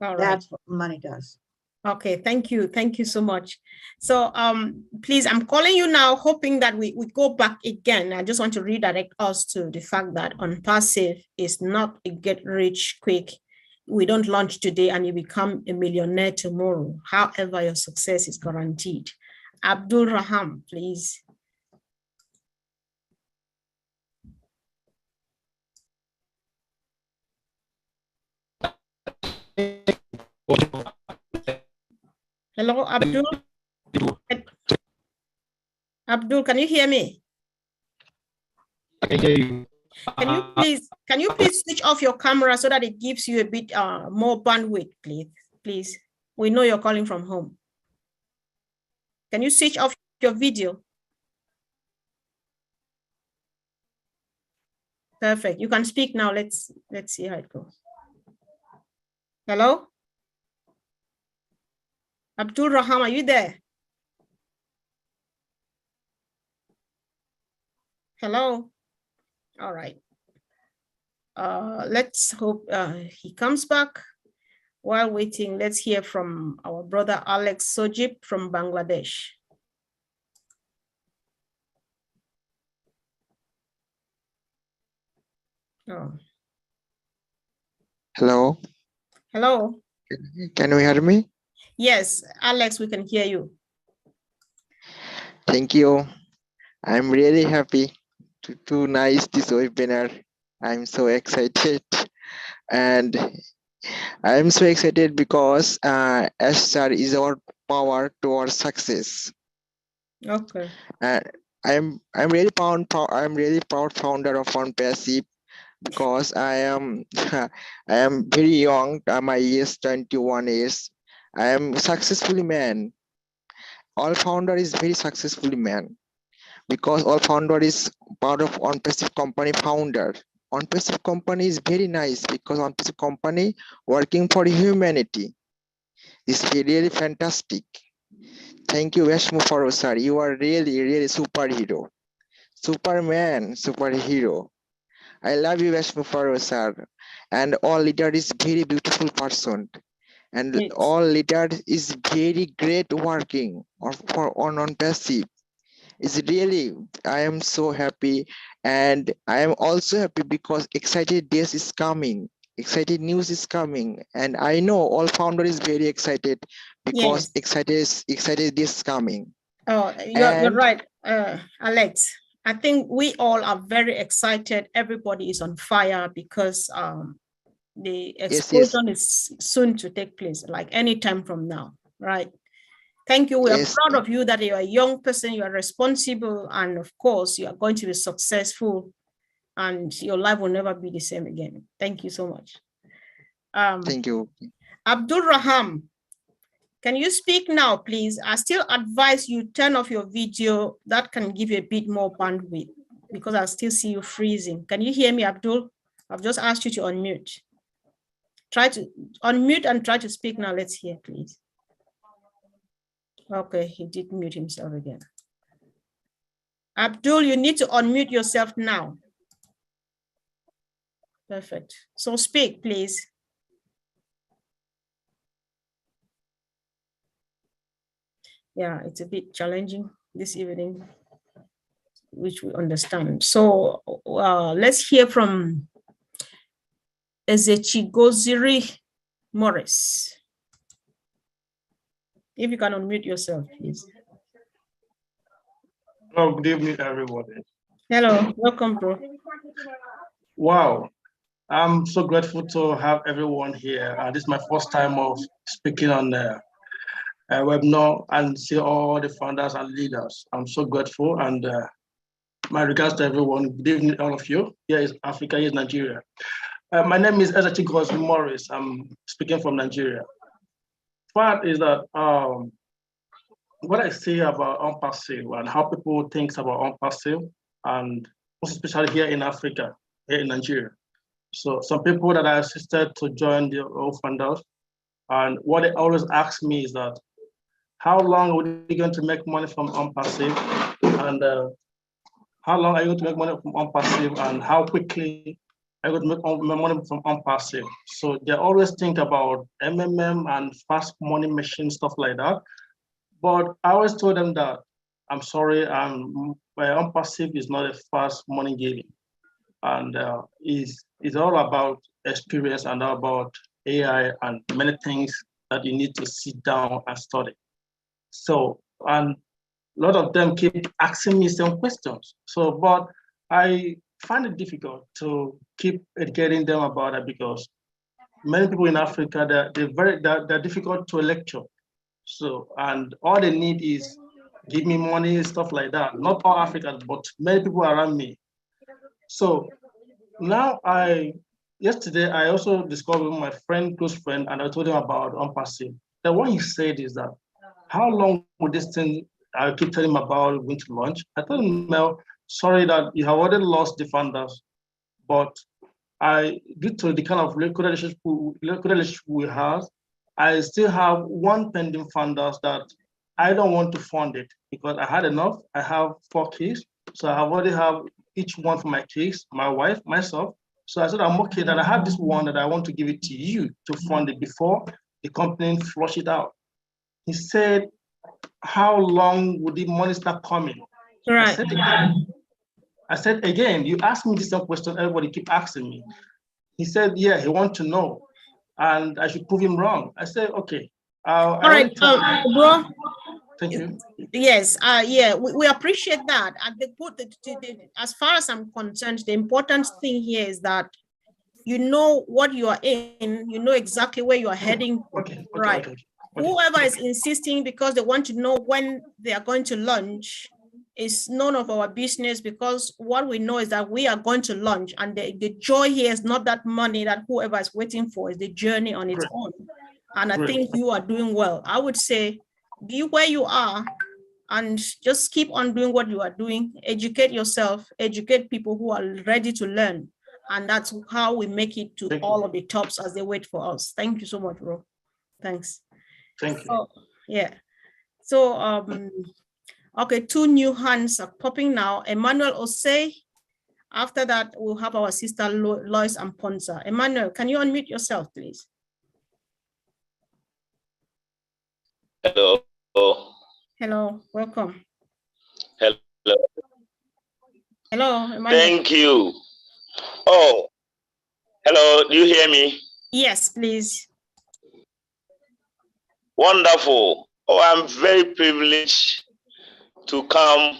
All right. That's what money does. Okay, thank you. Thank you so much. So please, I'm calling you now, hoping that we go back again. I just want to redirect us to the fact that OnPassive is not a get rich quick. We don't launch today and you become a millionaire tomorrow. However, your success is guaranteed. Abdul Raham, please. Hello, Abdul. Abdul, can you hear me? I can hear you. Can you please switch off your camera so that it gives you a bit more bandwidth, please? We know you're calling from home. Can you switch off your video? Perfect. You can speak now. Let's see how it goes. Hello? Abdul Raham, are you there? Hello. All right. Let's hope he comes back. While waiting, let's hear from our brother Alex Sojip from Bangladesh. Oh. Hello, Hello. can you hear me? Yes, Alex, we can hear you. Thank you. I'm really happy to nice this webinar. I'm so excited, and I'm so excited because SR is our power to our success. Okay. I'm really proud. I'm really proud founder of OnPassive because I am I am very young. My age 21 years. I am successfully man. All founder is very successfully man because all founder is part of OnPassive company founder. OnPassive company is very nice because OnPassive company working for humanity. It's really fantastic. Thank you, Vishnu Faro sir. You are really superhero. Superman, superhero. I love you, Vishnu Faro sir. And all leader is very beautiful person. And all leader is very great working on OnPassive. It's really, I am so happy, and I am also happy because excited days is coming, excited news is coming, and I know all founder is very excited because excited days is coming. Oh, you're right, Alex. I think we all are very excited. Everybody is on fire because the explosion is soon to take place, like any time from now, right? Thank you. We are proud of you that you are a young person, you are responsible, and of course, you are going to be successful, and your life will never be the same again. Thank you so much. Thank you. Abdul Raham, can you speak now, please? I still advise you turn off your video. That can give you a bit more bandwidth because I still see you freezing. Can you hear me, Abdul? I've just asked you to unmute. Try to unmute and try to speak now. Let's hear, please. Okay, he did mute himself again. Abdul, you need to unmute yourself now. Perfect. So speak, please. Yeah, it's a bit challenging this evening, which we understand. So let's hear from Ezechigoziri Morris. If you can unmute yourself, please. Oh, good evening, everybody. Hello, welcome, bro. Wow, I'm so grateful to have everyone here. This is my first time of speaking on the webinar and see all the founders and leaders. I'm so grateful, and my regards to everyone. Good evening, all of you. Here is Africa, here is Nigeria. My name is Ezechigoziri Morris. I'm speaking from Nigeria. Part is that what I see about OnPassive and how people think about OnPassive, and most especially here in Africa, here in Nigeria. So some people that I assisted to join the founders, and what they always ask me is that, how long are we going to make money from OnPassive, and how long are you going to make money from OnPassive, and how quickly are you going to make money from OnPassive? So they always think about MMM and fast money machine, stuff like that. But I always told them that, I'm sorry, my OnPassive is not a fast money game. And it's all about experience and all about AI and many things that you need to sit down and study. So, and a lot of them keep asking me some questions. So, but I find it difficult to keep educating them about it because many people in Africa, they're difficult to lecture. So, and all they need is give me money, stuff like that. Not all Africans, but many people around me. So now yesterday I also discovered with my close friend, and I told him about OnPassive. The one he said is that, how long would this thing, I keep telling him about going to launch. I told him, Mel, sorry that you have already lost the founders, but due to the kind of relationship we have, I still have one pending founders that I don't want to fund it because I had enough. I have 4 kids, so I already have each one for my kids, my wife, myself. So I said, I'm okay that I have this one that I want to give it to you to fund it before the company flush it out. He said, how long would the money start coming? Right. I said, again, you asked me this same question, everybody keep asking me. He said, yeah, he wants to know, and I should prove him wrong. I said, okay. All right, bro. Thank you. Yes, yeah, we appreciate that. And as far as I'm concerned, the important thing here is that you know what you are in, you know exactly where you are heading. Right. Whoever is insisting because they want to know when they are going to launch is none of our business, because what we know is that we are going to launch, and the joy here is not that money that whoever is waiting for, is the journey on its own. And I think you are doing well. I would say be where you are and just keep on doing what you are doing. Educate yourself, educate people who are ready to learn. And that's how we make it to all of the tops as they wait for us. Thank you so much, bro. Thanks. Thank you. So, yeah. So, okay, 2 new hands are popping now. Emmanuel Osei. After that, we'll have our sister Lois Amponza. Emmanuel, can you unmute yourself, please? Hello. Hello, welcome. Hello. Hello, Emmanuel. Thank you. Oh, hello. Do you hear me? Yes, please. Wonderful. Oh, I'm very privileged to come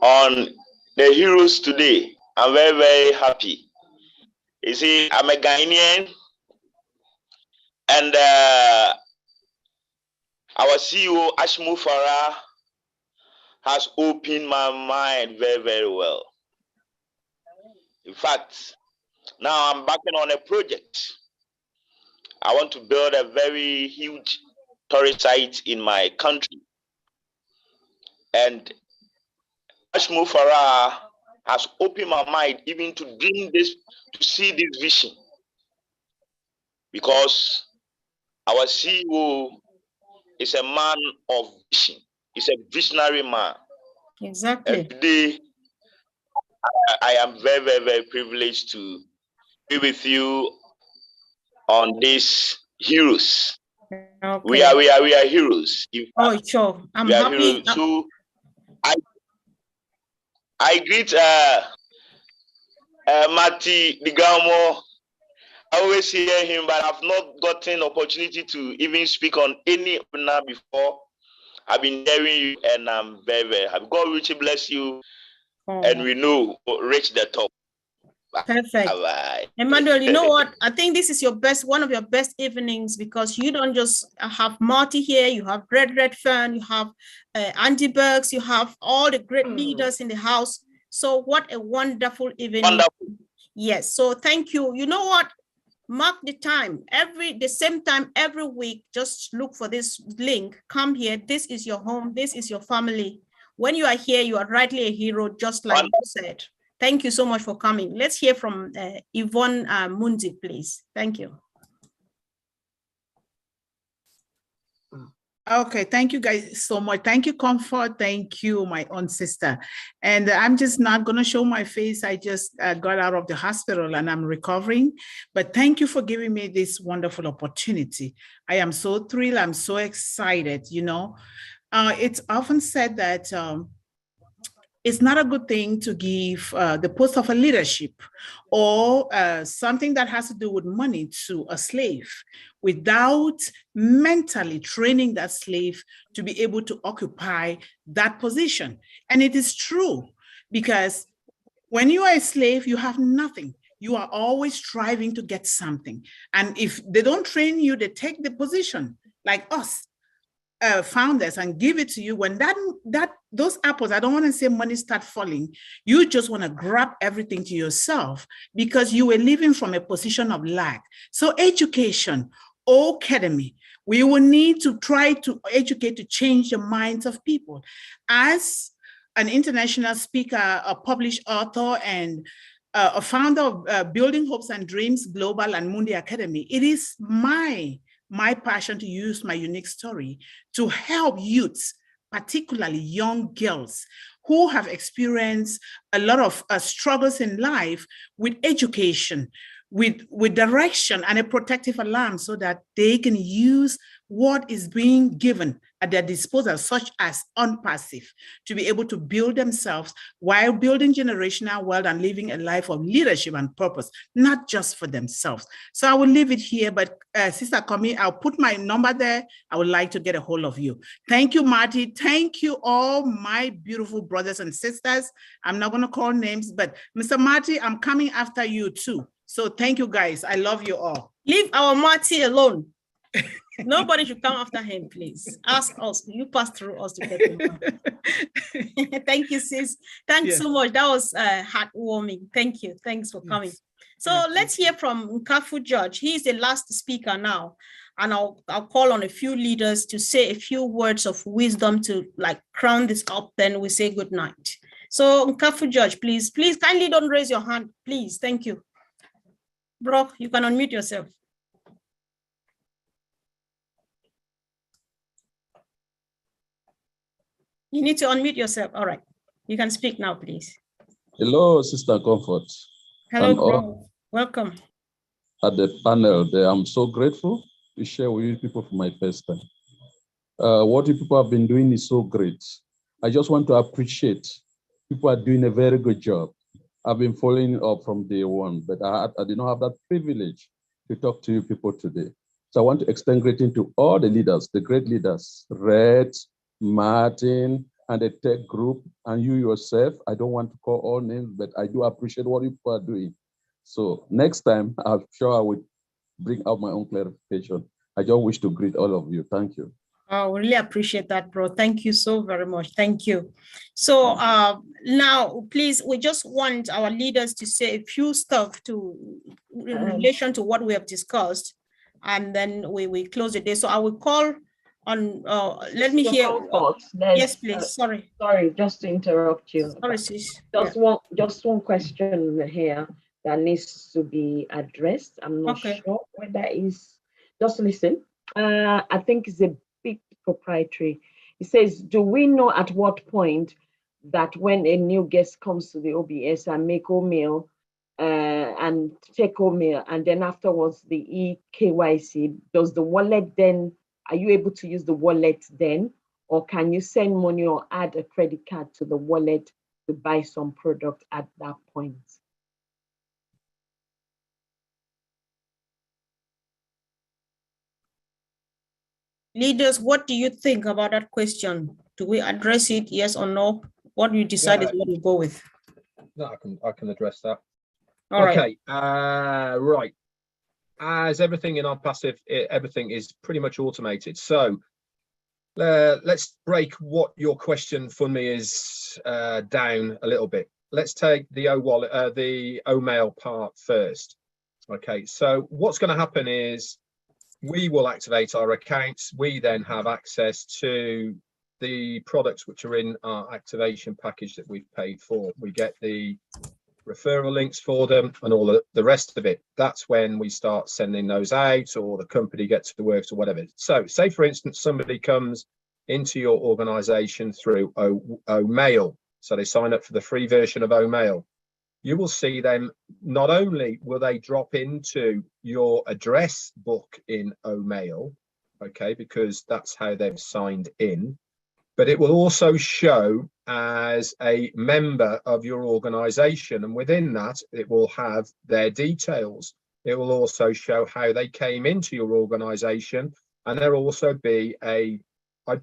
on the Heroes today. I'm very, very happy. You see, I'm a Ghanaian, and our CEO, Ashmu Farah, has opened my mind very, very well. In fact, now I'm backing on a project. I want to build a very huge tourist site in my country. And Ashmu Farah has opened my mind even to dream this, to see this vision. Because our CEO is a man of vision. He's a visionary man. Exactly. And today, I am very, very, very privileged to be with you on this Heroes. Okay. We are heroes. Oh, sure. I'm happy. Heroes. So I greet Marty Digamo. I always hear him, but I've not gotten opportunity to even speak on any webinar before. I've been hearing you, and I'm very, very happy. God richly bless you, and we know we'll reach the top. Perfect. Bye-bye. Emmanuel, you know what? I think this is one of your best evenings, because you don't just have Marty here, you have Red Fern, you have Andy Burks, you have all the great leaders in the house. So what a wonderful evening. Wonderful. Yes. So thank you. You know what? Mark the time, the same time every week. Just look for this link. Come here. This is your home. This is your family. When you are here, you are rightly a hero, just like you said. Thank you so much for coming. Let's hear from Yvonne Mundi, please. Thank you. Okay, thank you guys so much. Thank you, Comfort. Thank you, my own sister. And I'm just not going to show my face. I just got out of the hospital and I'm recovering. But thank you for giving me this wonderful opportunity. I am so thrilled. I'm so excited. You know, it's often said that it's not a good thing to give the post of a leadership or something that has to do with money to a slave without mentally training that slave to be able to occupy that position. And it is true, because when you are a slave, you have nothing. You are always striving to get something. And if they don't train you, they take the position like us. Founders and give it to you. When those apples, I don't want to say money start falling, you just want to grab everything to yourself because you were living from a position of lack. So education, academy, we will need to try to educate to change the minds of people. As an international speaker, a published author, and a founder of Building Hopes and Dreams Global and Mundi Academy, it is my passion to use my unique story to help youths, particularly young girls, who have experienced a lot of struggles in life with education, with direction and a protective alarm, so that they can use what is being given at their disposal, such as unpassive, to be able to build themselves while building generational wealth and living a life of leadership and purpose, not just for themselves. So I will leave it here, but Sister Kami, I'll put my number there. I would like to get a hold of you. Thank you, Marty. Thank you, all my beautiful brothers and sisters. I'm not going to call names, but Mr. Marty, I'm coming after you too. So thank you, guys. I love you all. Leave our Marty alone. Nobody should come after him, please. Ask us. You pass through us to get him. Thank you, sis. Thanks so much. That was heartwarming. Thank you. Thanks for coming. So let's hear from Nkafu George. He's the last speaker now. And I'll call on a few leaders to say a few words of wisdom to like crown this up. Then we say good night. So Nkafu George, please kindly don't raise your hand. Please. Thank you. Bro, you can unmute yourself. You need to unmute yourself. All right. You can speak now, please. Hello, Sister Comfort. Hello, bro. Welcome. At the panel there, I'm so grateful to share with you people for my first time. What you people have been doing is so great. I just want to appreciate people are doing a very good job. I've been following up from day one, but I did not have that privilege to talk to you people today. So I want to extend greeting to all the leaders, the great leaders, Red, Martin, and the tech group, and you yourself. I don't want to call all names, but I do appreciate what you people are doing. So next time, I'm sure I will bring out my own clarification. I just wish to greet all of you. Thank you. I really appreciate that, bro. Thank you so very much. Thank you. So now, please, we just want our leaders to say a few stuff in relation to what we have discussed, and then we close the day. So I will call on, let me hear. Yes, please. Sorry, just to interrupt you. Sorry, sis. Just one question here that needs to be addressed. I'm not sure whether it's, just listen. I think it's a bit proprietary. It says, do we know at what point that when a new guest comes to the OBS and make oatmeal and take oatmeal, and then afterwards the eKYC, does the wallet then, are you able to use the wallet then, or can you send money or add a credit card to the wallet to buy some product at that point? Leaders, what do you think about that question? Do we address it, yes or no? What do you decide is what we go with? No, I can address that. All okay, right. As everything in our passive, everything is pretty much automated. So let's break what your question for me is down a little bit. Let's take the O-wallet, the O-mail part first. Okay, so what's going to happen is we will activate our accounts. We then have access to the products which are in our activation package that we've paid for. We get the referral links for them and all the rest of it. That's when we start sending those out, or the company gets to work or whatever. So say, for instance, somebody comes into your organization through O-mail. So they sign up for the free version of O-mail. You will see them, not only will they drop into your address book in O-mail, okay, because that's how they've signed in, but it will also show as a member of your organization. And within that, it will have their details. It will also show how they came into your organization. And there will also be I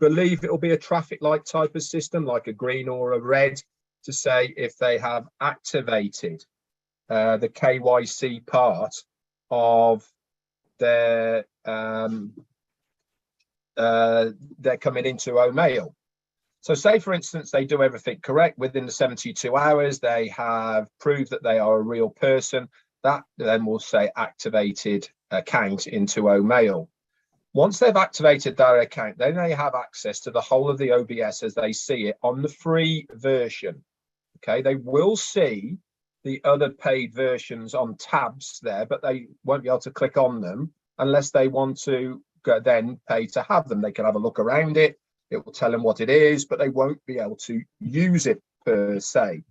believe it will be a traffic light type of system, like a green or a red, to say if they have activated the KYC part of their they're coming into O-mail. So say, for instance, they do everything correct within the 72 hours, they have proved that they are a real person, that then will say activated account into O-mail. Once they've activated their account, then they have access to the whole of the OBS as they see it on the free version. Okay, they will see the other paid versions on tabs there, but they won't be able to click on them unless they want to then pay to have them. They can have a look around it, It will tell them what it is, but they won't be able to use it per se.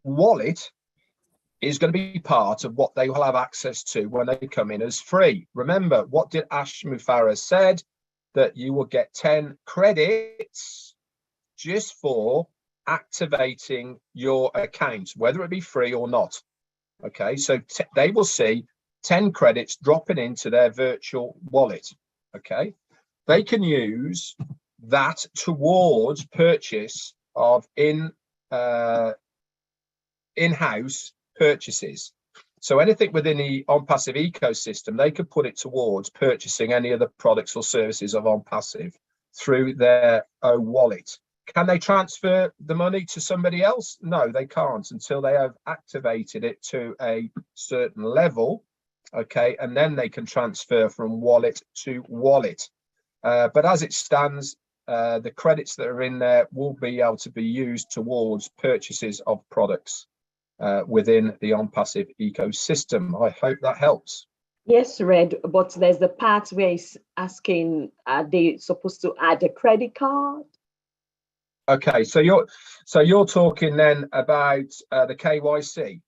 Wallet is going to be part of what they will have access to when they come in as free. Remember, what did Ash Mufareh said? That you will get 10 credits just for activating your account, whether it be free or not. Okay, so they will see 10 credits dropping into their virtual wallet. Okay, they can use that towards purchase of in-house purchases. So anything within the OnPassive ecosystem, they could put it towards purchasing any of the products or services of OnPassive through their own wallet. Can they transfer the money to somebody else? No, they can't until they have activated it to a certain level. Okay, and then they can transfer from wallet to wallet. But as it stands, the credits that are in there will be able to be used towards purchases of products within the OnPassive ecosystem. I hope that helps. Yes, Red, but there's the part where it's asking, are they supposed to add a credit card? Okay, so you're talking then about the KYC.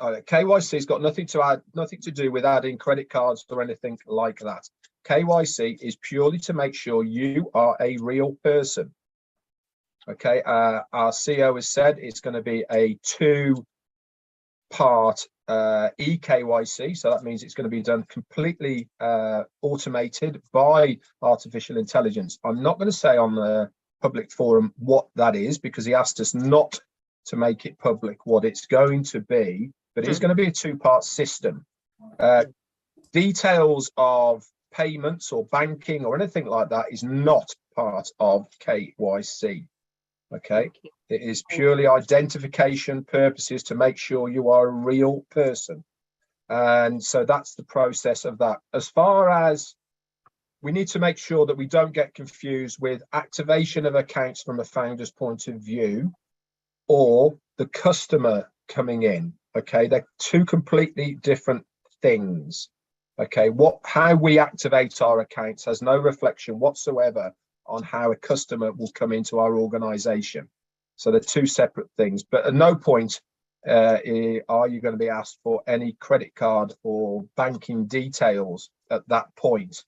KYC's got nothing to do with adding credit cards or anything like that. KYC is purely to make sure you are a real person. Okay, our CEO has said it's going to be a 2-part eKYC, so that means it's going to be done completely automated by artificial intelligence. I'm not going to say on the public forum what that is because he asked us not to make it public what it's going to be, but it's going to be a 2-part system. Details of payments or banking or anything like that is not part of KYC. Okay, it is purely identification purposes to make sure you are a real person. And so that's the process of that. As far as we need to make sure that we don't get confused with activation of accounts from a founder's point of view or the customer coming in. Okay, they're two completely different things. Okay, how we activate our accounts has no reflection whatsoever on how a customer will come into our organization. So they're two separate things, but at no point are you going to be asked for any credit card or banking details at that point.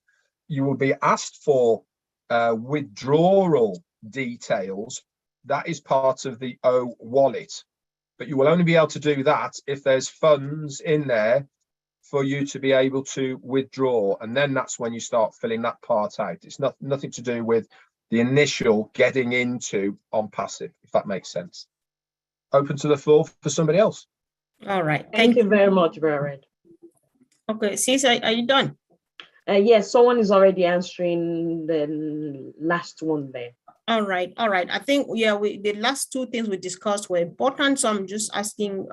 You will be asked for withdrawal details. That is part of the O wallet, but you will only be able to do that if there's funds in there for you to be able to withdraw, and then that's when you start filling that part out. It's nothing to do with the initial getting into OnPassive, if that makes sense. Open to the floor for somebody else. All right. Thank you very much, Red. Okay, Sis, are you done? Yes, someone is already answering the last one there. All right. I think, yeah, the last 2 things we discussed were important, so I'm just asking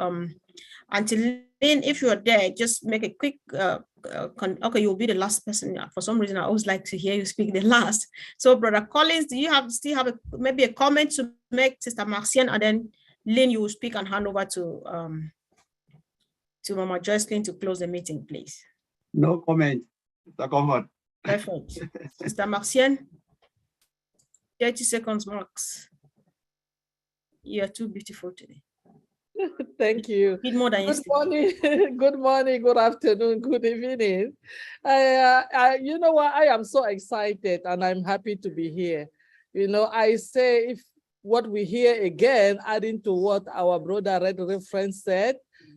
until then, if you're there, just make a quick okay, you'll be the last person. For some reason, I always like to hear you speak the last. So, Brother Collins, do you still have maybe a comment to make, Sister Marcienne, and then Lynn, you will speak and hand over to Mama Joycelyn to close the meeting, please. No comment. Mr. Comfort. Perfect. Sister Marcienne, 30 seconds max. You are too beautiful today. Thank you. Good morning. Good morning, good afternoon, good evening. You know what? I am so excited and I'm happy to be here. You know, I say if what we hear again, adding to what our brother Red Reference said,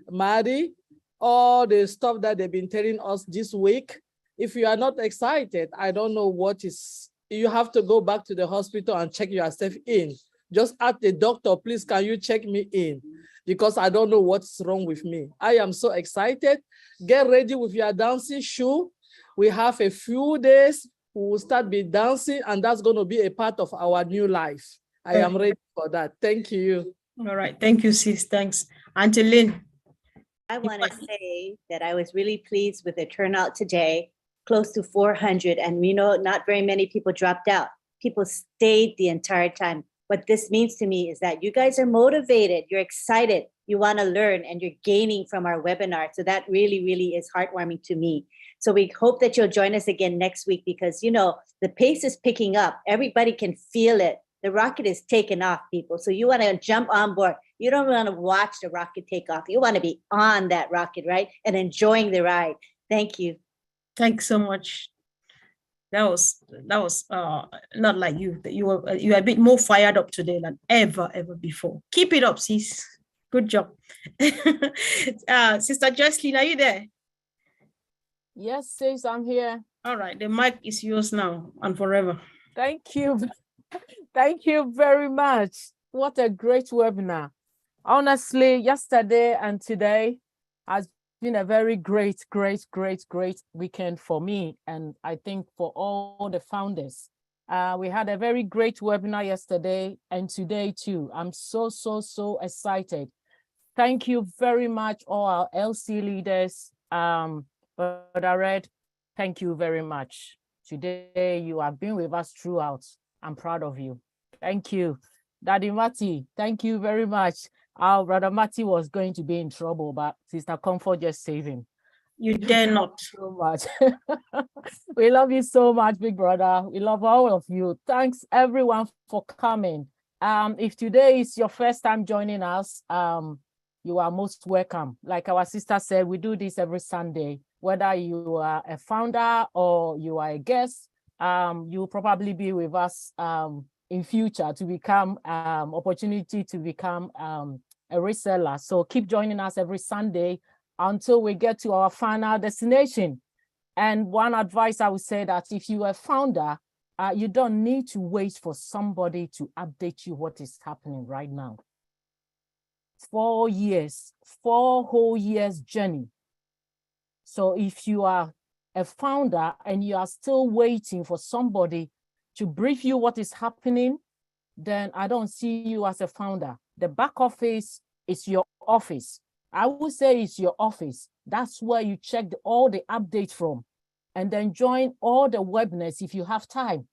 Madi, all the stuff that they've been telling us this week, if you are not excited, I don't know what is, you have to go back to the hospital and check yourself in. Just ask the doctor, please, can you check me in? Because I don't know what's wrong with me. I am so excited. Get ready with your dancing shoe. We have a few days, we will start be dancing, and that's going to be a part of our new life. I am ready for that. Thank you. All right. Thank you, sis. Thanks. Auntie Lynn. I want to say that I was really pleased with the turnout today, close to 400. And we know not very many people dropped out. People stayed the entire time. What this means to me is that you guys are motivated, you're excited, you want to learn, and you're gaining from our webinar. So that really, really is heartwarming to me. So we hope that you'll join us again next week because, you know, the pace is picking up. Everybody can feel it. The rocket is taking off, people. So you want to jump on board. You don't want to watch the rocket take off. You want to be on that rocket, right? And enjoying the ride. Thank you. Thanks so much. That was not like you. You're a bit more fired up today than ever before. Keep it up, sis. Good job. Sister Jocelyn, are you there? Yes, sis, I'm here. All right, the mic is yours now and forever. Thank you. Thank you very much. What a great webinar. Honestly, yesterday and today has been a very great weekend for me. And I think for all the founders. We had a very great webinar yesterday and today too. I'm so excited. Thank you very much, all our LC leaders. Brother Red, thank you very much. Today, you have been with us throughout. I'm proud of you. Thank you. Daddy Matty, thank you very much. Our brother Matty was going to be in trouble, but Sister Comfort just saved him. You dare not. So much. We love you so much, big brother. We love all of you. Thanks everyone for coming. If today is your first time joining us, you are most welcome. Like our sister said, we do this every Sunday. Whether you are a founder or you are a guest, you'll probably be with us in future to become opportunity to become a reseller. So keep joining us every Sunday until we get to our final destination. And one advice I would say that if you are a founder, you don't need to wait for somebody to update you what is happening right now. 4 years, 4 whole years journey. So if you are a founder and you are still waiting for somebody to brief you what is happening, then I don't see you as a founder. The back office is your office. I would say it's your office. That's where you check all the updates from, and then join all the webinars if you have time,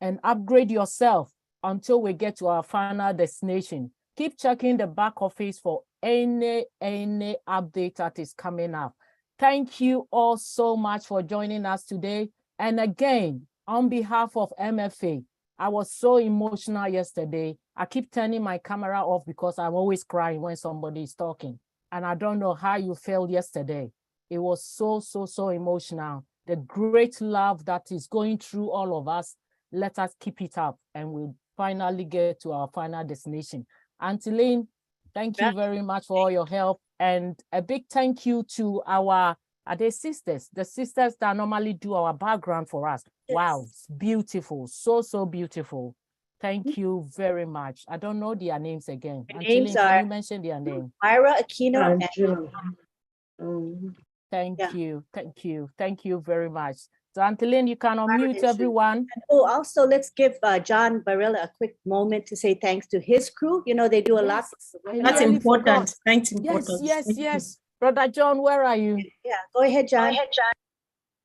and upgrade yourself until we get to our final destination. Keep checking the back office for any update that is coming up. Thank you all so much for joining us today. And again, on behalf of MFA, I was so emotional yesterday. I keep turning my camera off because I'm always crying when somebody is talking. And I don't know how you felt yesterday. It was so emotional. The great love that is going through all of us, let us keep it up and we'll finally get to our final destination. Auntie Lynn, thank you very much for all your help. And a big thank you to our sisters, the sisters that normally do our background for us. Yes. Wow, it's beautiful, so beautiful. Thank you very much. I don't know their names again. Auntie Lynn, can you mention their name? Myra Aquino and Thank you very much. So Auntie Lynn, you can unmute everyone. And also let's give John Barilla a quick moment to say thanks to his crew. You know, they do a lot. That's important. Thanks, important. Yes. Brother John, where are you? Yeah, go ahead, John.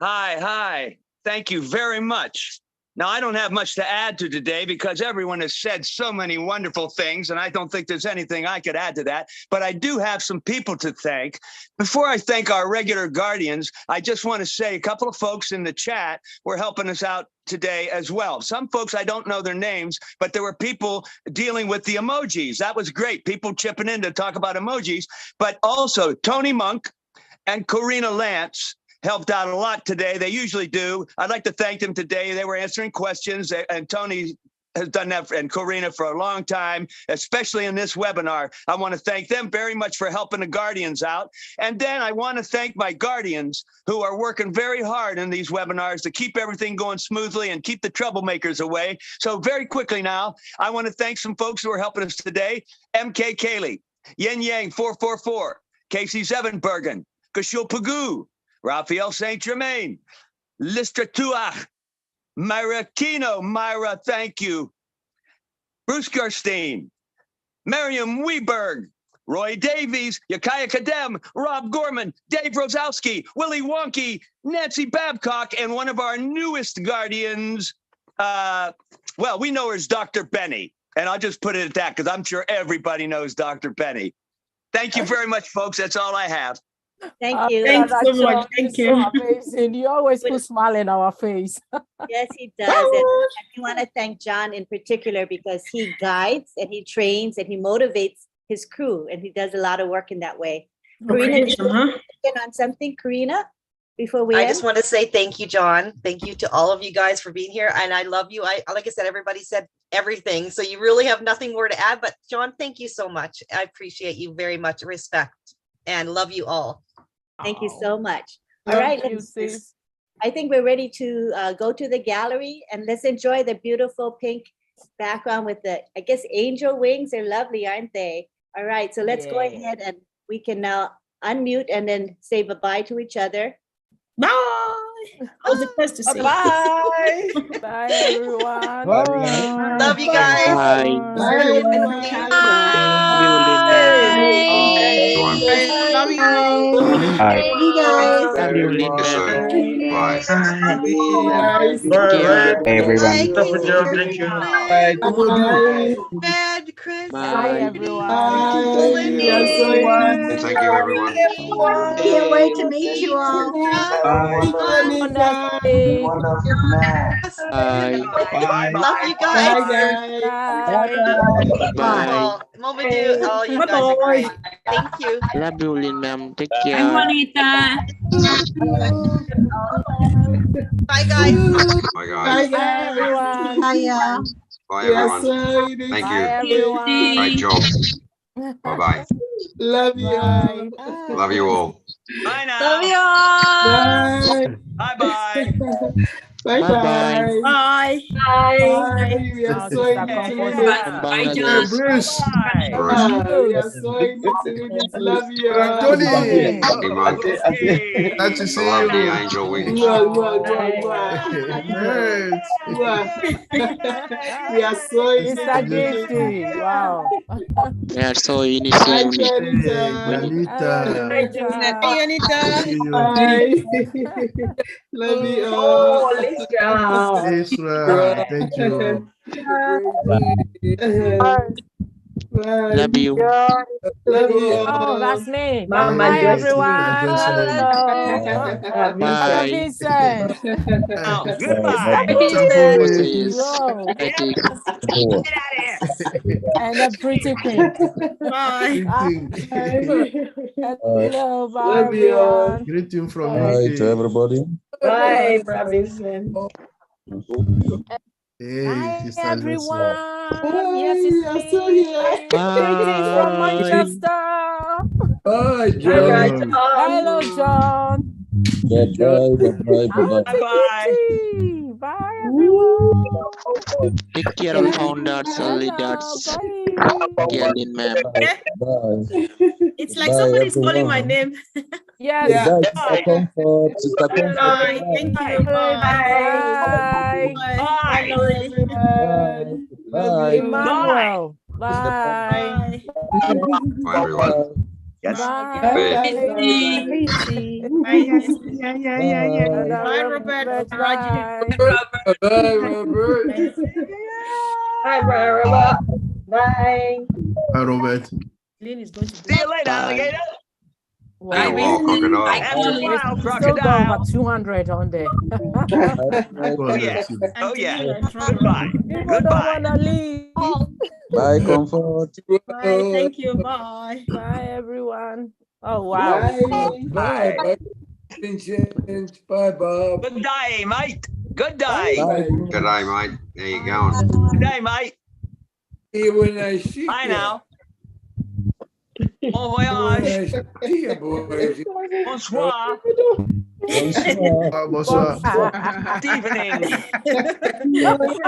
Hi. Thank you very much. Now, I don't have much to add to today because everyone has said so many wonderful things, and I don't think there's anything I could add to that. But I do have some people to thank. Before I thank our regular guardians, I just want to say a couple of folks in the chat were helping us out today as well. Some folks, I don't know their names, but there were people dealing with the emojis. That was great. People chipping in to talk about emojis. But also Tony Monk and Corina Lance helped out a lot today. They usually do. I'd like to thank them today. They were answering questions, and Tony has done that, and Corina, for a long time, especially in this webinar. I want to thank them very much for helping the guardians out. And then I want to thank my guardians who are working very hard in these webinars to keep everything going smoothly and keep the troublemakers away. So very quickly now, I want to thank some folks who are helping us today. MK Cayley, Yin Yang 444, Casey Zevenbergen, Kashul Pagu, Raphael St. Germain, Listra Tuach, Myra Kino, Myra, thank you. Bruce Gerstein, Miriam Weberg, Roy Davies, Yakaya Kadem, Rob Gorman, Dave Rosowski, Willie Wonky, Nancy Babcock, and one of our newest guardians, well, we know her as Dr. Benny. And I'll just put it at that because I'm sure everybody knows Dr. Benny. Thank you very much, folks. That's all I have. Thank you. Thanks so Brother much. John, Thank you're you. so amazing. You always put smile in our face. Yes, he does. And we want to thank John in particular because he guides and he trains and he motivates his crew, and he does a lot of work in that way. Karina, Okay, did you want to get on something, Karina, before we I end? just want to say thank you, John. Thank you to all of you guys for being here. And I love you. Like I said, everybody said everything. So you really have nothing more to add. But John, thank you so much. I appreciate you very much. Respect and love you all. Thank you so much. All Thank right, you, sis. I think we're ready to go to the gallery and let's enjoy the beautiful pink background with the, I guess, angel wings. They're lovely, aren't they? All right, so let's go Yeah. ahead and we can now unmute and then say bye-bye to each other. Bye. I was the first to say. Bye. Bye, everyone. Bye. Love you guys. Bye. Love you. Bye. You guys. Love you, Linda. Bye. Hey, everyone. Thank you. Bad, Chris. Bye, everyone. Thank you, everyone. Can't wait to meet you all. Honestly. Bye. Love you guys. Bye. Mama do. Oh, you guys are great. Thank you. Love you, Linda. Take Bye, care. Juanita. Bye, guys. Bye, guys. Bye, everyone. Hiya. Bye, everyone. Thank Bye, you. everyone. Great job. Bye-bye. Love you. Bye. Love you all. Bye now. Love you all. Bye-bye. Bye bye. Bye. Bye. We Now, are so Sister into Comfort. this. Bye, Bangladesh. John. Bruce. Bye. Bruce. We are so into this. Love you. Tony. Happy month. Nice to see Love the you. angel wings. We are so into Mr. this. Gifty. Wow. We are so Bye, initiative. Anita. Hey, Anita. Bye. Love you all. Israel. Thank you. Love you. Love you. Oh, that's me. Mama Bye, Joyce. everyone. Jocelyn. Hello. Bye. Mr. Vincent. Oh, goodbye. Moses. Whoa. Patrick. And a pretty pink. Bye. Hello, bye, Love you all. everyone. Greeting from Bye UK. to everybody. Bye, Robinson. Hey, Bye, Sister everyone. Lucy. Yes, it's me. Greetings from Manchester. Bye, John. Hello, John. Bye-bye. Bye-bye. Bye-bye. Kitty. Bye, everyone. Take care of founders and leaders. Bye. Gerlin, ma'am. Bye. It's like Bye, somebody's calling my everyone. name. Yes. Bye, Sister Comfort. Sister Comfort. Bye. Thank you. Bye. Bye. Bye. Bye. Bye. Emmanuel. Bye. Bye, everyone. Yes. Bye. Bye, Robert. Bye. Bye, Robert. Bye, Robert. Bye. Hi, Robert. Lynn is going to See you later, alligator. Hey, wild crocodile. After a while, Still got crocodile. over 200 on there. Oh, yeah. Oh, yeah. Goodbye. People don't Goodbye. want to leave. Bye, Comfort. Bye. Thank you. Bye. Bye, everyone. Oh, wow. Bye. Bye. Vincent. Bye, Bob. Good day, mate. Good day. Good day, mate. There you going. Good day, mate. See you when I see Bye you. now. Bon When voyage. I see you, boys. Bonsoir. Bonsoir. Good evening.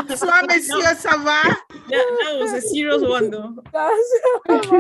Bonsoir, monsieur, ça va? That was a serious one, though. That's